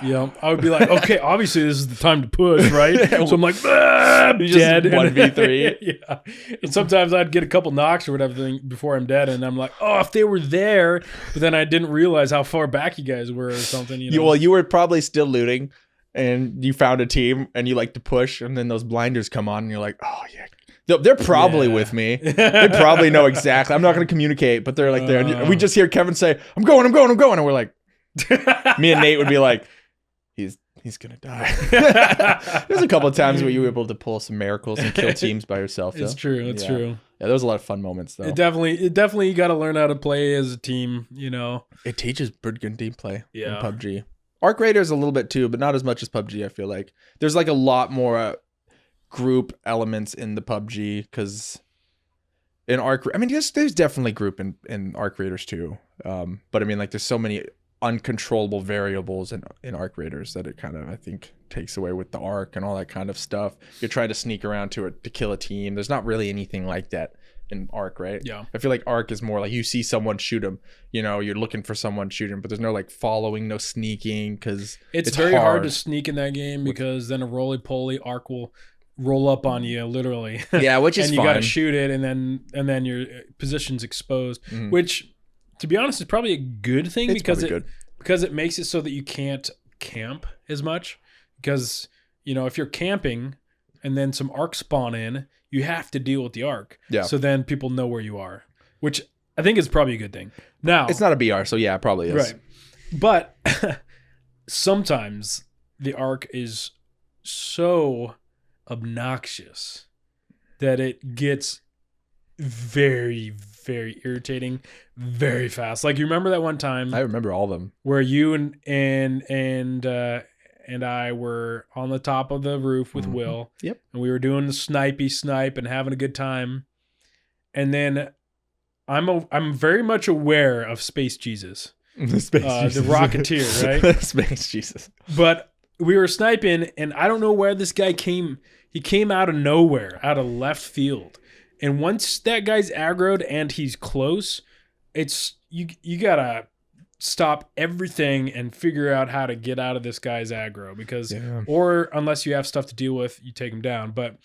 Yeah, I would be like, okay, obviously this is the time to push, right? So I'm like, dead. 1v3. Yeah. And sometimes I'd get a couple knocks or whatever before I'm dead, and I'm like, oh, if they were there, but then I didn't realize how far back you guys were or something. Well, you were probably still looting, and you found a team, and you like to push, and then those blinders come on, and you're like, oh yeah. They're probably with me. They probably know exactly. I'm not going to communicate, but they're like there. And we just hear Kevin say, I'm going. And we're like, me and Nate would be like, he's gonna die. There's a couple of times where you were able to pull some miracles and kill teams by yourself. It's true. It's true. Yeah, there was a lot of fun moments though. It definitely you got to learn how to play as a team. It teaches pretty good team play. Yeah. In PUBG. Arc Raiders a little bit too, but not as much as PUBG. I feel like there's like a lot more group elements in the PUBG, because in Arc, I mean, there's definitely group in Arc Raiders too. But I mean, like there's so many uncontrollable variables in Arc Raiders that it kind of, I think, takes away with the Arc and all that kind of stuff. You're trying to sneak around to kill a team. There's not really anything like that in Arc, right? Yeah. I feel like Arc is more like you see someone shoot him, you're looking for someone shoot him, but there's no like following, no sneaking, because it's very hard to sneak in that game, because then a roly-poly Arc will roll up on you literally. Yeah, which is and fun. You got to shoot it, and then your position's exposed, which, to be honest, is probably a good thing, because it makes it so that you can't camp as much. Because if you're camping and then some arcs spawn in, you have to deal with the arc. Yeah. So then people know where you are, which I think is probably a good thing. Now it's not a BR, so yeah, it probably is. Right. But sometimes the arc is so obnoxious that it gets very, very irritating very fast. Like, you remember that one time? I remember all of them, where you and I were on the top of the roof with Will. Yep. And we were doing the snipe and having a good time. And then I'm very much aware of Space Jesus. Jesus. The Rocketeer, right? Space Jesus. But we were sniping, and I don't know where this guy came. He came out of nowhere, out of left field. And once that guy's aggroed and he's close, it's you gotta stop everything and figure out how to get out of this guy's aggro, because or unless you have stuff to deal with, you take him down. But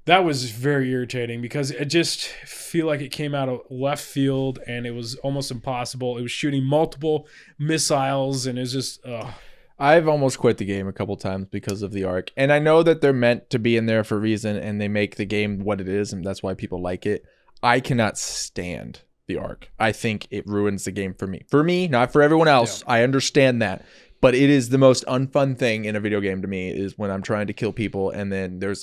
That was very irritating because it just feel like it came out of left field and it was almost impossible. It was shooting multiple missiles and it was just I've almost quit the game a couple times because of the arc. And I know that they're meant to be in there for a reason and they make the game what it is and that's why people like it. I cannot stand the arc. I think it ruins the game for me. For me, not for everyone else. Yeah. I understand that. But it is the most unfun thing in a video game to me is when I'm trying to kill people and then there's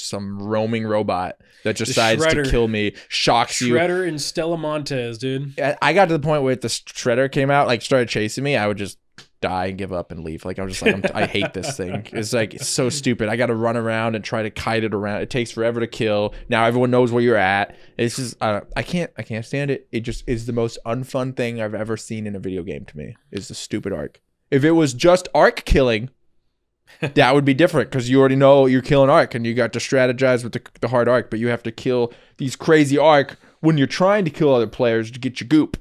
some roaming robot that decides to kill me, shocks you. Shredder and Stella Montez, dude. I got to the point where if the Shredder came out, like started chasing me, I would just die and give up and leave. Like I was just like, I hate this thing. It's like it's so stupid. I got to run around and try to kite it around. It takes forever to kill. Now everyone knows where you're at. It's just I can't stand it. It just is the most unfun thing I've ever seen in a video game to me. Is the stupid arc. If it was just arc killing, that would be different because you already know you're killing arc and you got to strategize with the hard arc, but you have to kill these crazy arc when you're trying to kill other players to get your goop.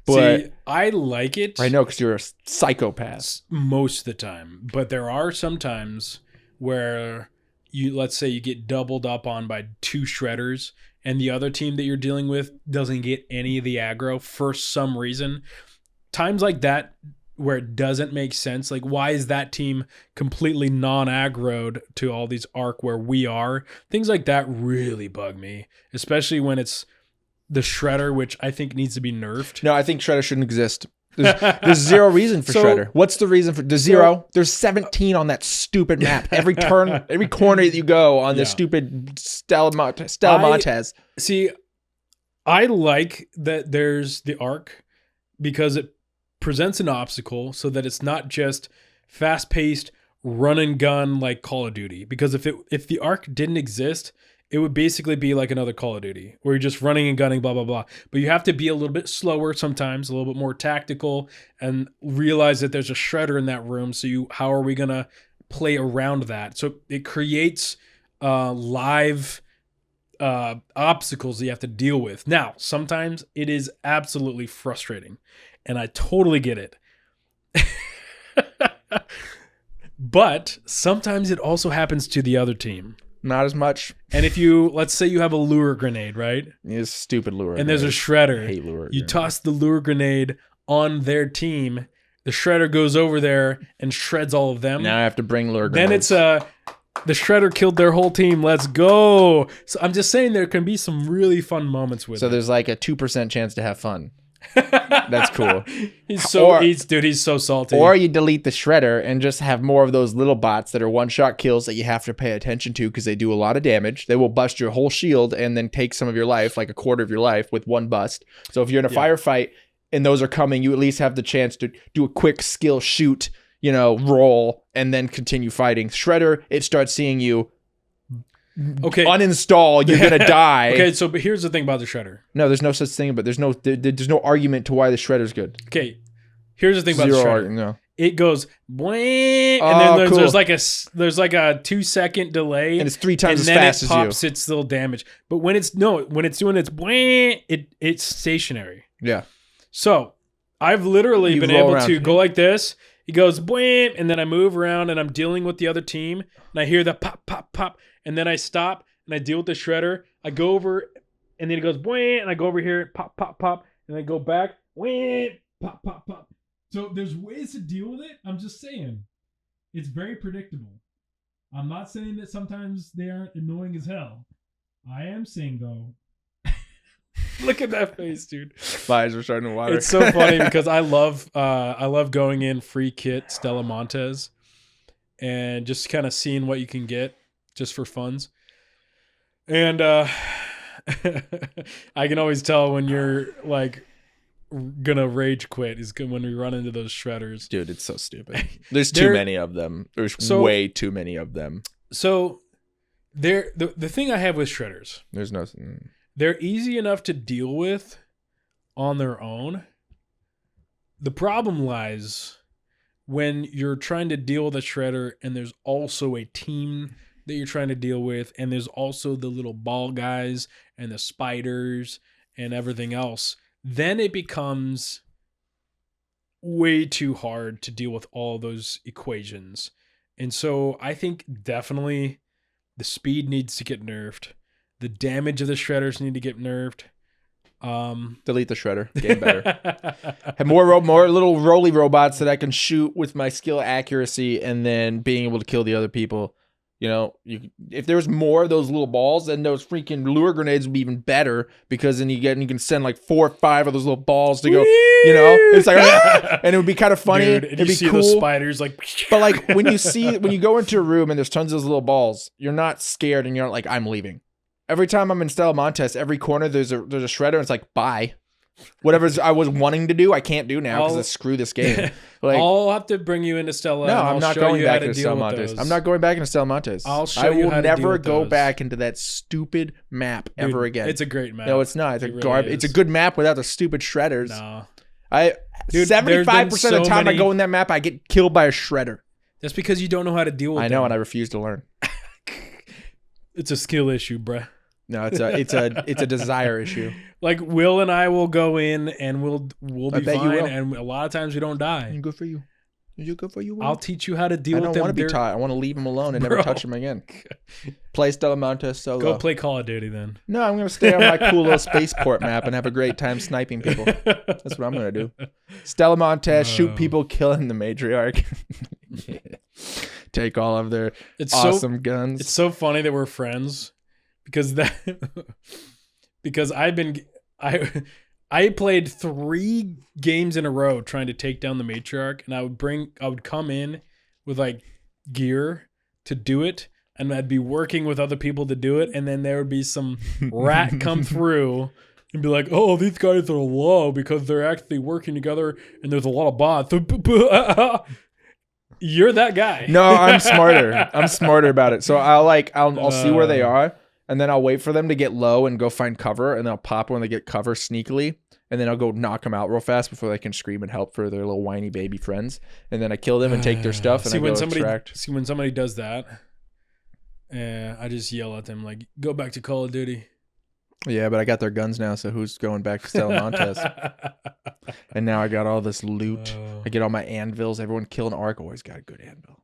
But see, I like it. I know because you're a psychopath. Most of the time. But there are some times where let's say you get doubled up on by 2 Shredders and the other team that you're dealing with doesn't get any of the aggro for some reason. Times like that where it doesn't make sense. Like, why is that team completely non-aggroed to all these arc where we are? Things like that really bug me, especially when it's the Shredder, which I think needs to be nerfed. No, I think Shredder shouldn't exist. There's zero reason for Shredder. What's the reason for the zero? There's 17 on that stupid map. Every turn, every corner that you go on this stupid Stella Montez. See, I like that there's the arc because it presents an obstacle so that it's not just fast-paced run and gun like Call of Duty. Because if the arc didn't exist, it would basically be like another Call of Duty where you're just running and gunning, blah, blah, blah. But you have to be a little bit slower sometimes, a little bit more tactical, and realize that there's a Shredder in that room. So how are we going to play around that? So it creates live obstacles that you have to deal with. Now, sometimes it is absolutely frustrating, and I totally get it. But sometimes it also happens to the other team. Not as much. And if let's say you have a lure grenade, right? It's stupid lure and grenade. There's a Shredder. I hate lure You grenade. toss the lure grenade on their team. The Shredder goes over there and shreds all of them. Now I have to bring lure grenades. Then it's the Shredder killed their whole team. Let's go. So I'm just saying there can be some really fun moments with it. So there's like a 2% chance to have fun. That's cool. He's so salty. Or you delete the Shredder and just have more of those little bots that are one-shot kills that you have to pay attention to because they do a lot of damage. They will bust your whole shield and then take some of your life, like a quarter of your life with one bust. So if you're in a firefight and those are coming, you at least have the chance to do a quick skill shoot, roll, and then continue fighting. Shredder, it starts seeing you uninstall, you're gonna die. Okay, so but here's the thing about the Shredder. No, there's no such thing, but there's no argument to why the Shredder's good. Okay, here's the thing about the Shredder. No. It goes bwang, and then there's like a 2-second delay, and it's 3 times as fast as you. And then it pops its little damage. But when it's doing its bwang, it's stationary. Yeah. So I've literally been able to go like this. He goes bwang, and then I move around and I'm dealing with the other team, and I hear the pop, pop, pop. And then I stop and I deal with the Shredder. I go over and then it goes bwang, and I go over here, pop, pop, pop, and I go back, bwang, pop, pop, pop. So there's ways to deal with it. I'm just saying. It's very predictable. I'm not saying that sometimes they aren't annoying as hell. I am saying though. Look at that face, dude. My eyes are starting to water. It's so funny because I love going in free kit Stella Montez and just kind of seeing what you can get. Just for funs. And I can always tell when you're like gonna rage quit is good when we run into those Shredders. Dude, it's so stupid. There's too many of them. There's way too many of them. So the thing I have with Shredders, there's no. They're easy enough to deal with on their own. The problem lies when you're trying to deal with a Shredder and there's also a team that you're trying to deal with, and there's also the little ball guys and the spiders and everything else. Then it becomes way too hard to deal with all those equations. And so I think definitely The speed needs to get nerfed. The damage of the shredders need to get nerfed. Delete the shredder. Game better. Have more little roly robots that I can shoot with my skill accuracy, and then being able to kill the other people. You know, if there was more of those little balls, then those freaking lure grenades would be even better, because then you can send like 4 or 5 of those little balls to go. You know, it's like, and it would be kind of funny. Dude, it'd be see cool. those spiders like. But like when you go into a room and there's tons of those little balls, you're not scared and you're not like, I'm leaving. Every time I'm in Stella every corner there's a shredder, and it's like, bye. Whatever I was wanting to do, I can't do now because screw this game. Like, I'll have to bring you into Stella. No, and I'm not going back into Stella. I'm not going back into Stella. I'll show you how to deal with I will never go those. back into that stupid map ever again. It's a great map. No, it's not. It's really It's a good map without the stupid shredders. No. 75% of the time I go in that map, I get killed by a shredder. That's because you don't know how to deal with I know, them. and I refuse to learn. It's a skill issue, bruh. No, it's a desire issue. Like Will and I will go in and we'll be bet you fine, will. and a lot of times we don't die. Good for you. Is it good for you, Will? I'll teach you how to deal with them. I don't want to be taught. I want to leave them alone and never touch them again. Play Stella solo. Go play Call of Duty then. No, I'm going to stay on my cool little spaceport map and have a great time sniping people. That's what I'm going to do. Stella shoot people, killing the matriarch. Take all of their awesome guns. It's so funny that we're friends because I played 3 games in a row trying to take down the matriarch, and I would come in with like gear to do it, and I'd be working with other people to do it, and then there would be some rat come through and be like, "Oh, these guys are low because they're actually working together, and there's a lot of bots." You're that guy. No, I'm smarter. I'm smarter about it. So I'll see where they are, and then I'll wait for them to get low and go find cover, and then I'll pop when they get cover sneakily, and then I'll go knock them out real fast before they can scream and help for their little whiny baby friends, and then I kill them and take their stuff, and when somebody does that, I just yell at them like, "Go back to Call of Duty." Yeah, but I got their guns now, so who's going back to Stella? And now I got all this loot. I get all my anvils. Everyone kill an arc. Always got a good anvil.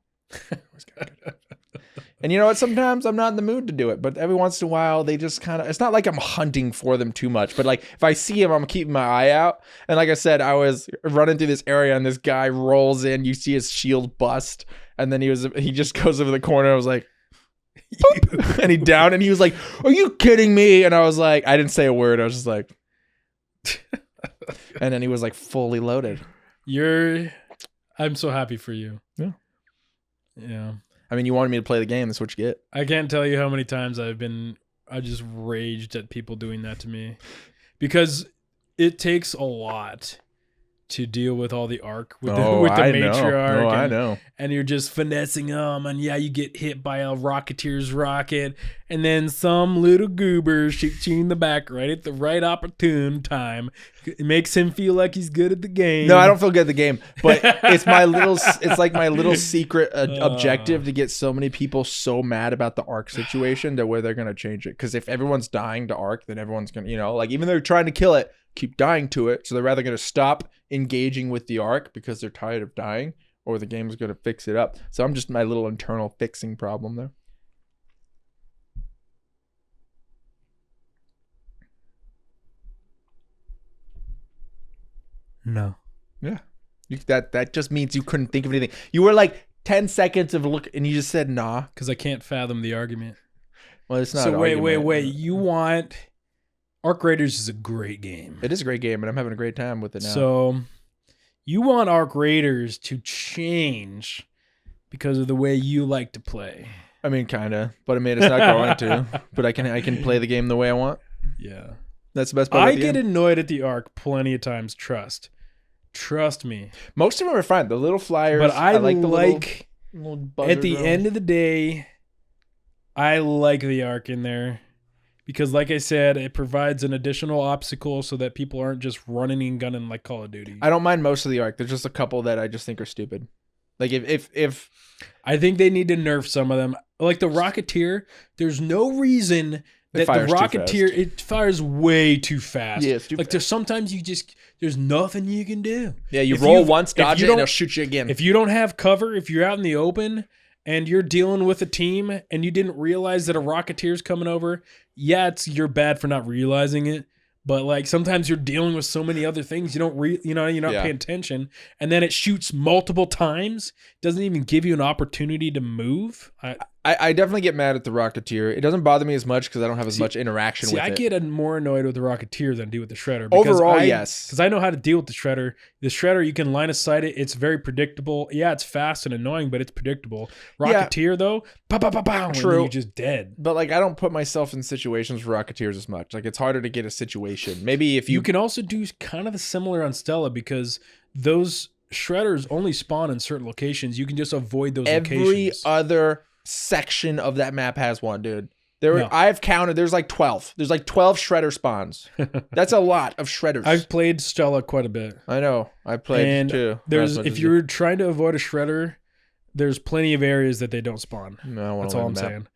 And you know what? Sometimes I'm not in the mood to do it, but every once in a while, they just kind of, it's not like I'm hunting for them too much, but like if I see them, I'm keeping my eye out. And like I said, I was running through this area and this guy rolls in, you see his shield bust. And then he just goes over the corner. I was like, and he down, and he was like, "Are you kidding me?" And I was like, I didn't say a word. I was just like, and then he was like fully loaded. I'm so happy for you. Yeah. I mean, you wanted me to play the game. That's what you get. I can't tell you how many times I just raged at people doing that to me, because it takes a lot to deal with all the arc with the matriarch. I know. And you're just finessing them, and you get hit by a Rocketeer's rocket, and then some little goober shoots you in the back right at the right opportune time. It makes him feel like he's good at the game. No, I don't feel good at the game, but it's like my little secret objective to get so many people so mad about the arc situation to where they're going to change it. Because if everyone's dying to arc, then everyone's going to, like even though they're trying to kill it, keep dying to it. So they're rather going to stop engaging with the arc because they're tired of dying, or the game is going to fix it up. So I'm just my little internal fixing problem there. No. Yeah. That just means you couldn't think of anything. You were like 10 seconds of look, and you just said nah. Because I can't fathom the argument. Well, it's not. So wait. You want Arc Raiders is a great game. It is a great game, and I'm having a great time with it now. So you want Arc Raiders to change because of the way you like to play. I mean, kind of, but I mean, it's not going to. But I can play the game the way I want. Yeah. That's the best part. I get annoyed at the arc plenty of times. Trust me. Most of them are fine. The little flyers, but I like the little at the end of the day, I like the arc in there because, like I said, it provides an additional obstacle so that people aren't just running and gunning like Call of Duty. I don't mind most of the arc. There's just a couple that I just think are stupid. Like if I think they need to nerf some of them. Like the Rocketeer, there's no reason that the Rocketeer, it fires way too fast. Yeah, it's too fast. There's sometimes there's nothing you can do. Yeah, you roll once, dodge it, and it'll shoot you again. If you don't have cover, if you're out in the open and you're dealing with a team and you didn't realize that a Rocketeer's coming over, yeah, you're bad for not realizing it. But like sometimes you're dealing with so many other things you don't you're not paying attention, and then it shoots multiple times, doesn't even give you an opportunity to move. I definitely get mad at the Rocketeer. It doesn't bother me as much because I don't have as much interaction with it. I get more annoyed with the Rocketeer than I do with the Shredder. Overall, yes. Because I know how to deal with the Shredder. The Shredder, you can line of sight it. It's very predictable. Yeah, it's fast and annoying, but it's predictable. Rocketeer, though, pow, true. And you're just dead. But like, I don't put myself in situations with Rocketeers as much. Like, it's harder to get a situation. Maybe if you can also do kind of the similar on Stella because those Shredders only spawn in certain locations. You can just avoid those locations. Every other section of that map has one, dude. I've counted. There's like 12. There's like 12 Shredder spawns. That's a lot of Shredders. I've played Stella quite a bit. I know. I played too. If you're trying to avoid a Shredder, there's plenty of areas that they don't spawn. No, that's all I'm saying.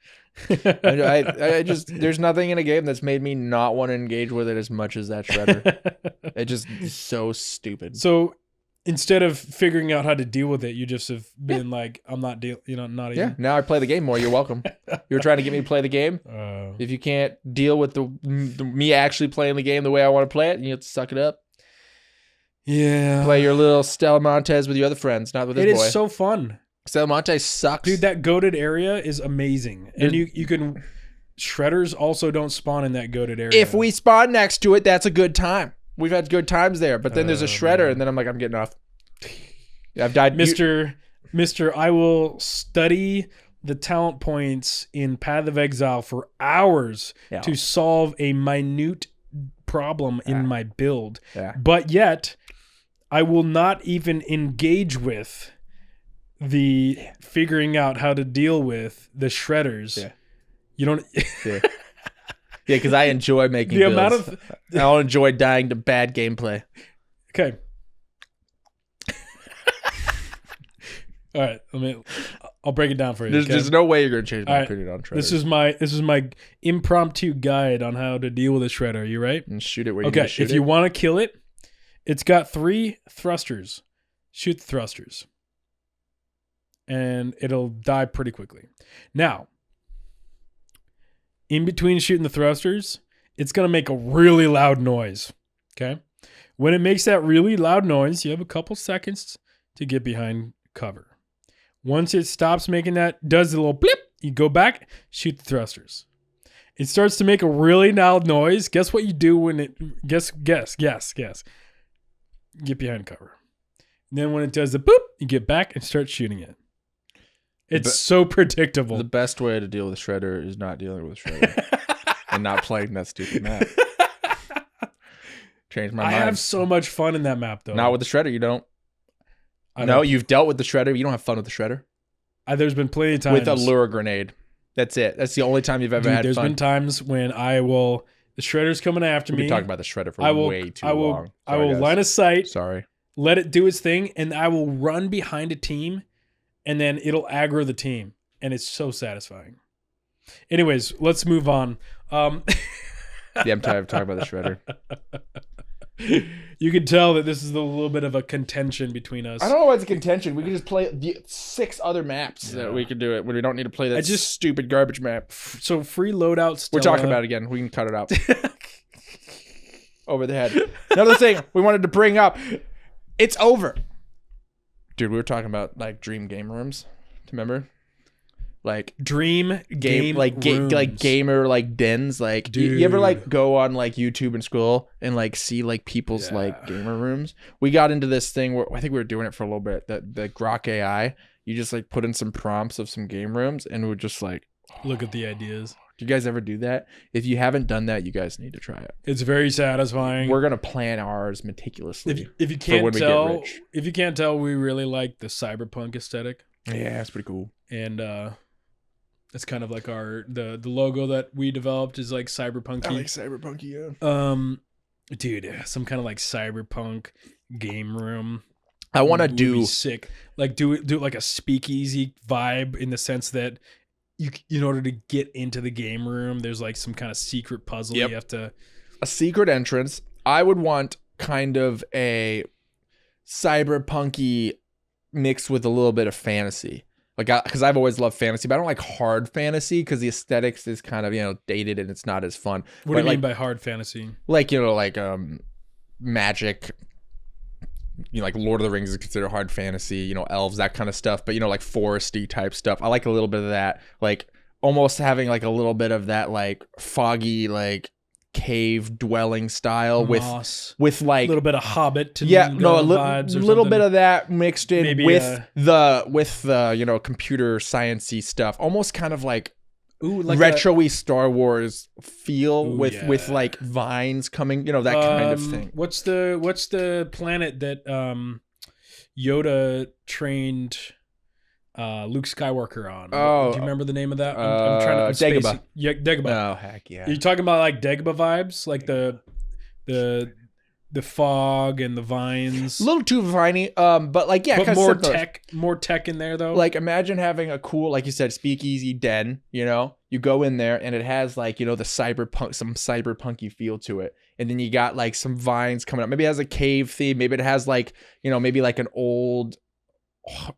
I just there's nothing in a game that's made me not want to engage with it as much as that Shredder. It just is so stupid. So instead of figuring out how to deal with it, you just have been like, I'm not not even. Yeah, now I play the game more. You're welcome. You were trying to get me to play the game. If you can't deal with the me actually playing the game the way I want to play it, you have to suck it up. Yeah. Play your little Stella Montez with your other friends, not with this boy. It is so fun. Stella Montez sucks. Dude, that goated area is amazing. And you can... Shredders also don't spawn in that goated area. If we spawn next to it, that's a good time. We've had good times there, but then there's a Shredder, and then I'm like, I'm getting off. Yeah, I've died. Mister, I will study the talent points in Path of Exile for hours to solve a minute problem in my build. Yeah. But yet, I will not even engage with the figuring out how to deal with the Shredders. Yeah. You don't... Yeah. Yeah, because I enjoy making builds. Amount of I'll enjoy dying to bad gameplay. Okay. All right. I'll break it down for you. There's no way you're gonna change my opinion on Shredders. This is my impromptu guide on how to deal with a Shredder. You right? And shoot it where you need to shoot it. If you want to kill it, it's got 3 thrusters. Shoot the thrusters, and it'll die pretty quickly. Now, in between shooting the thrusters, it's going to make a really loud noise, okay? When it makes that really loud noise, you have a couple seconds to get behind cover. Once it stops making that, does a little blip, you go back, shoot the thrusters. It starts to make a really loud noise. Guess what you do when it... Guess. Get behind cover. And then when it does the boop, you get back and start shooting it. It's so predictable. The best way to deal with a Shredder is not dealing with a Shredder and not playing that stupid map. Change my mind. I have so much fun in that map, though. Not with the Shredder, you don't. No, you've dealt with the Shredder. You don't have fun with the Shredder. There's been plenty of times. With a lure grenade. That's it. That's the only time you've ever had fun. There's been times when the Shredder's coming after me. We've been talking about the Shredder for way too long. I will line of sight. Sorry. Let it do its thing, and I will run behind a team. And then it'll aggro the team. And it's so satisfying. Anyways, let's move on. Yeah, I'm tired of talking about the Shredder. You can tell that this is a little bit of a contention between us. I don't know why it's a contention. We could just play the 6 other maps that we could do it when we don't need to play that stupid garbage map. So free loadouts. We're talking about it again. We can cut it out. Over the head. Another thing we wanted to bring up. It's over. Dude, we were talking about like dream game rooms. Remember? Like dream game rooms. Like gamer like dens. Like you ever like go on like YouTube and scroll and like see like people's like gamer rooms? We got into this thing where I think we were doing it for a little bit. That the Grok AI, you just like put in some prompts of some game rooms and we're just like look at the ideas. Do you guys ever do that? If you haven't done that, you guys need to try it. It's very satisfying. We're gonna plan ours meticulously. If you can't tell, we really like the cyberpunk aesthetic. Yeah, it's pretty cool. And it's kind of like the logo that we developed is like cyberpunky. I like cyberpunky, yeah. Dude, some kind of like cyberpunk game room. I want to do sick, like do it like a speakeasy vibe in the sense that. In order to get into the game room, there's like some kind of secret puzzle you have to... A secret entrance. I would want kind of a cyberpunky mixed with a little bit of fantasy. Like, because I've always loved fantasy, but I don't like hard fantasy because the aesthetics is kind of, you know, dated and it's not as fun. What do you mean by hard fantasy? Like, you know, like magic, you know, like Lord of the Rings is considered hard fantasy, you know, elves, that kind of stuff. But, you know, like foresty type stuff. I like a little bit of that. Like almost having like a little bit of that like foggy, like cave dwelling style with like a little bit of Hobbit little bit of that mixed in maybe with the you know, computer sciencey stuff, almost kind of like like retro-y Star Wars feel with like vines coming, you know, that kind of thing. What's the planet that Yoda trained Luke Skywalker on? Oh, do you remember the name of that? I'm trying to Dagobah. Yeah, Dagobah. Oh heck yeah! Are you talking about like Dagobah vibes, like the fog and the vines? A little too viney, but like yeah, but more tech in there though. Like imagine having a cool, like you said, speakeasy den. You know, you go in there and it has like, you know, some cyberpunky feel to it, and then you got like some vines coming up. Maybe it has a cave theme. Maybe it has like, you know, maybe like an old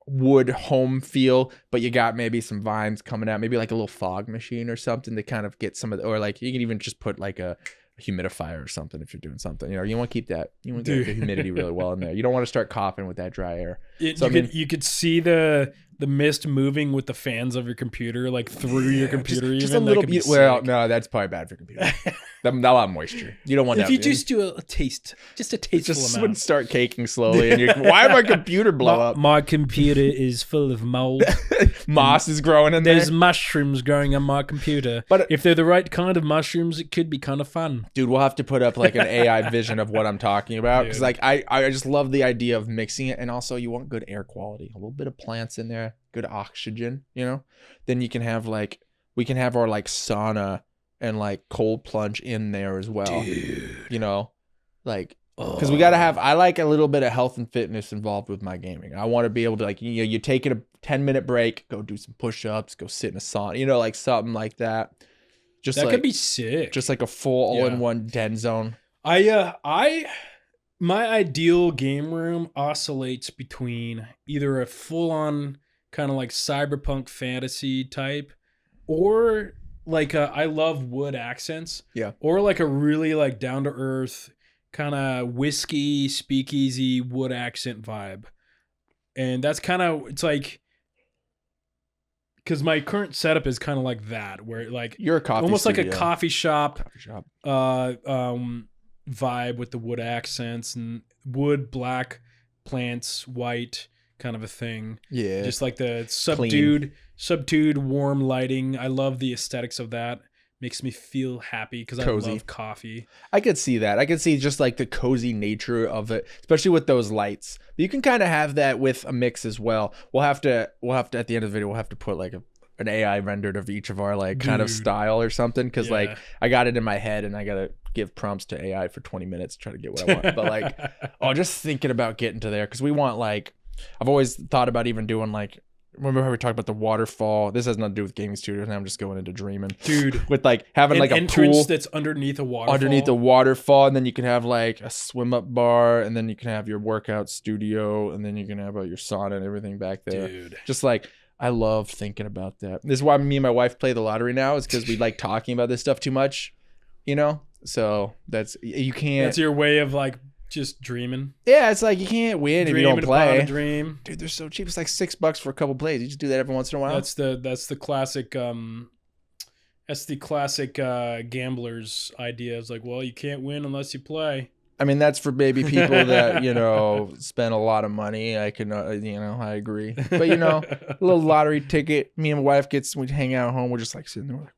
wood home feel, but you got maybe some vines coming out, maybe like a little fog machine or something to kind of get some of the, or like you can even just put like a humidifier or something if you're doing something, you know, you want to keep that, you want to get the humidity really well in there. You don't want to start coughing with that dry air. You could see the mist moving with the fans of your computer, like through your computer. Just a little bit. Well, no, that's probably bad for computer. A lot of moisture. You don't want that. If you just do a taste, just a tasteful just amount. Would start caking slowly, and why did my computer blow up? My computer is full of mold. Moss is growing in there. There's mushrooms growing on my computer. But if they're the right kind of mushrooms, it could be kind of fun. Dude, we'll have to put up like an AI vision of what I'm talking about, because like I just love the idea of mixing it, and also you want good air quality, a little bit of plants in there, good oxygen, you know. Then you can have like, we can have our like sauna and like cold plunge in there as well. Dude. You know, like, because we got to have, I like a little bit of health and fitness involved with my gaming. I want to be able to, like, you know, you take a 10-minute break, go do some push-ups, go sit in a sauna, you know, like something like that. Just that like, could be sick. Just like a full all-in-one den zone. My ideal game room oscillates between either a full-on kind of like cyberpunk fantasy type, or like I love wood accents. Yeah. Or like a really like down to earth kind of whiskey speakeasy wood accent vibe. And that's kind of, it's like, because my current setup is kind of like that, where like you're a coffee almost studio. like a coffee shop vibe with the wood accents and wood, black plants, white kind of a thing. Yeah. Just like the subdued warm lighting. I love the aesthetics of that. Makes me feel happy because I love coffee. I could see that. I could see just like the cozy nature of it, especially with those lights. But you can kind of have that with a mix as well. We'll have to at the end of the video, we'll have to put like an AI rendered of each of our like kind of style or something, because like I got it in my head and I gotta give prompts to AI for 20 minutes to try to get what I want. But like, just thinking about getting to there, because we want, like, I've always thought about even doing like, remember how we talked about the waterfall? This has nothing to do with gaming studios. Now I'm just going into dreaming, dude. With like having like a entrance pool that's underneath a waterfall. Underneath the waterfall, and then you can have like a swim up bar, and then you can have your workout studio, and then you can have your sauna and everything back there. Dude, just like, I love thinking about that. This is why me and my wife play the lottery now, is because we like talking about this stuff too much, you know. So that's, you can't. That's your way of like just dreaming. Yeah, it's like you can't win if you don't play. Dream. Dude, they're so cheap. It's like $6 for a couple plays. You just do that every once in a while. That's the classic gambler's idea. It's like, well, you can't win unless you play. I mean, that's for maybe people that, you know, spend a lot of money. I can, you know, I agree. But, you know, a little lottery ticket. Me and my wife we hang out at home. We're just like sitting there like,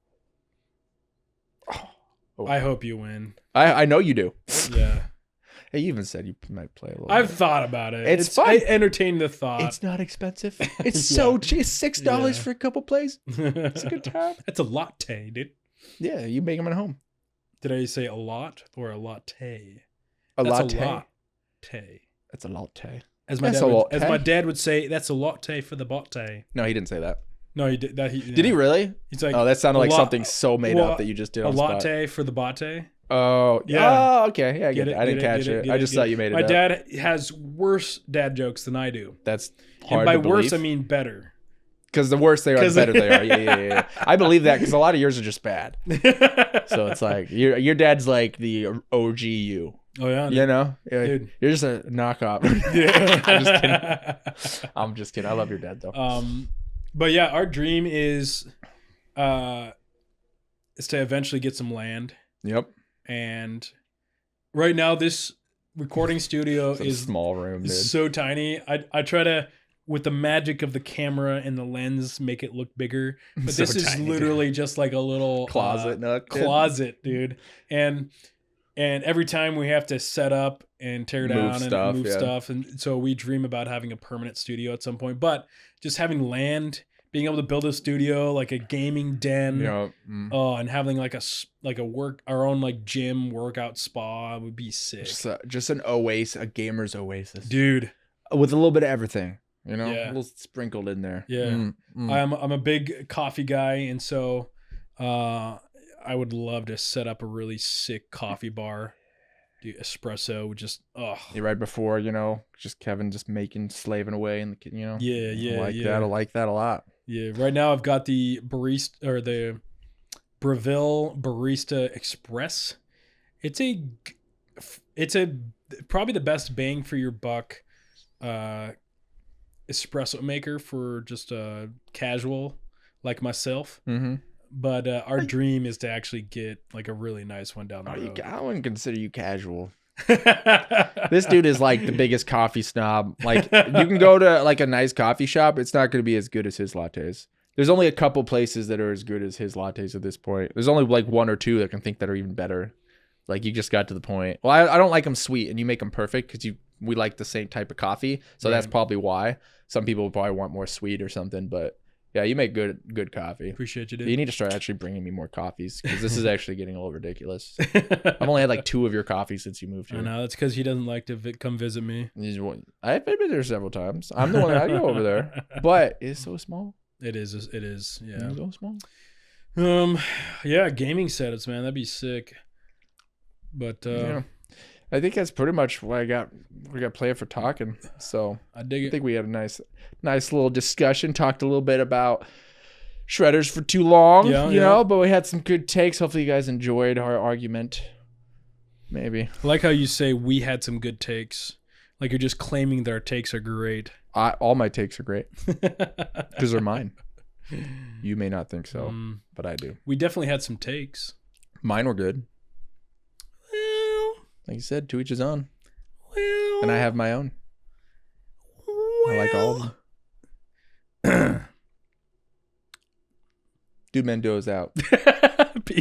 oh. I hope you win. I know you do. Yeah. Hey, you even said you might play a little I've bit. Thought about it. It's fun. I entertain the thought. It's not expensive. It's so cheap. $6 for a couple plays. It's a good time. It's a latte, dude. Yeah, you make them at home. Did I say a lot or a latte? That's a latte. That's a latte. As my dad would say, that's a latte for the botte. No, he didn't say that. No, he did. Did he really? He's like, oh, that sounded like something so made up that you just did on the spot. Latte for the botte. Oh, yeah. Oh, okay. Yeah, I get it. I didn't catch it. I just thought you made it up. My dad has worse dad jokes than I do. That's hard to believe. And by to worse, believe. I mean better. Because the worse they are, the better they are. Yeah. I believe that because a lot of yours are just bad. So it's like your dad's like the OG you. Oh yeah, you know, dude. You're just a knockoff. I'm just kidding. I love your dad though. But yeah, our dream is to eventually get some land. Yep. And right now, this recording studio is a small room, dude. So tiny. I try to, with the magic of the camera and the lens, make it look bigger. But this is literally just like a little closet, dude. And every time we have to set up and tear down and move stuff. And so we dream about having a permanent studio at some point. But just having land, being able to build a studio, like a gaming den, and having like our own like gym workout spa would be sick. Just an oasis, a gamer's oasis, dude, with a little bit of everything, a little sprinkled in there. Yeah, I'm a big coffee guy, and so I would love to set up a really sick coffee bar, do espresso, just right before just Kevin just slaving away in the I like that a lot. Yeah, right now I've got the barista or the Breville Barista Express. It's a probably the best bang for your buck espresso maker for just a casual like myself. Mm-hmm. But our dream is to actually get like a really nice one down the road. I wouldn't consider you casual. This dude is like the biggest coffee snob. Like you can go to like a nice coffee shop, it's not going to be as good as his lattes. There's only a couple places that are as good as his lattes at this point. There's only like one or two that can think that are even better. Like you just got to the point. Well, I don't like them sweet, and you make them perfect because we like the same type of coffee, so that's probably why. Some people would probably want more sweet or something, but yeah, you make good coffee. Appreciate you, dude. You need to start actually bringing me more coffees because this is actually getting a little ridiculous. I've only had like 2 of your coffees since you moved here. I know, that's because he doesn't like to come visit me. I've been there several times. I'm the one that I go over there, but it's so small. It is. Yeah. It's so small. Yeah, gaming setups, man. That'd be sick. But I think that's pretty much what we got planned for talking. So I dig it. I think we had a nice little discussion. Talked a little bit about shredders for too long, you know, but we had some good takes. Hopefully you guys enjoyed our argument. Maybe. I like how you say we had some good takes. Like you're just claiming that our takes are great. All my takes are great because they're mine. You may not think so, but I do. We definitely had some takes. Mine were good. Well, like you said, to each his own. Well, and I have my own. I like all of them. Dudeman Duos out. Peace.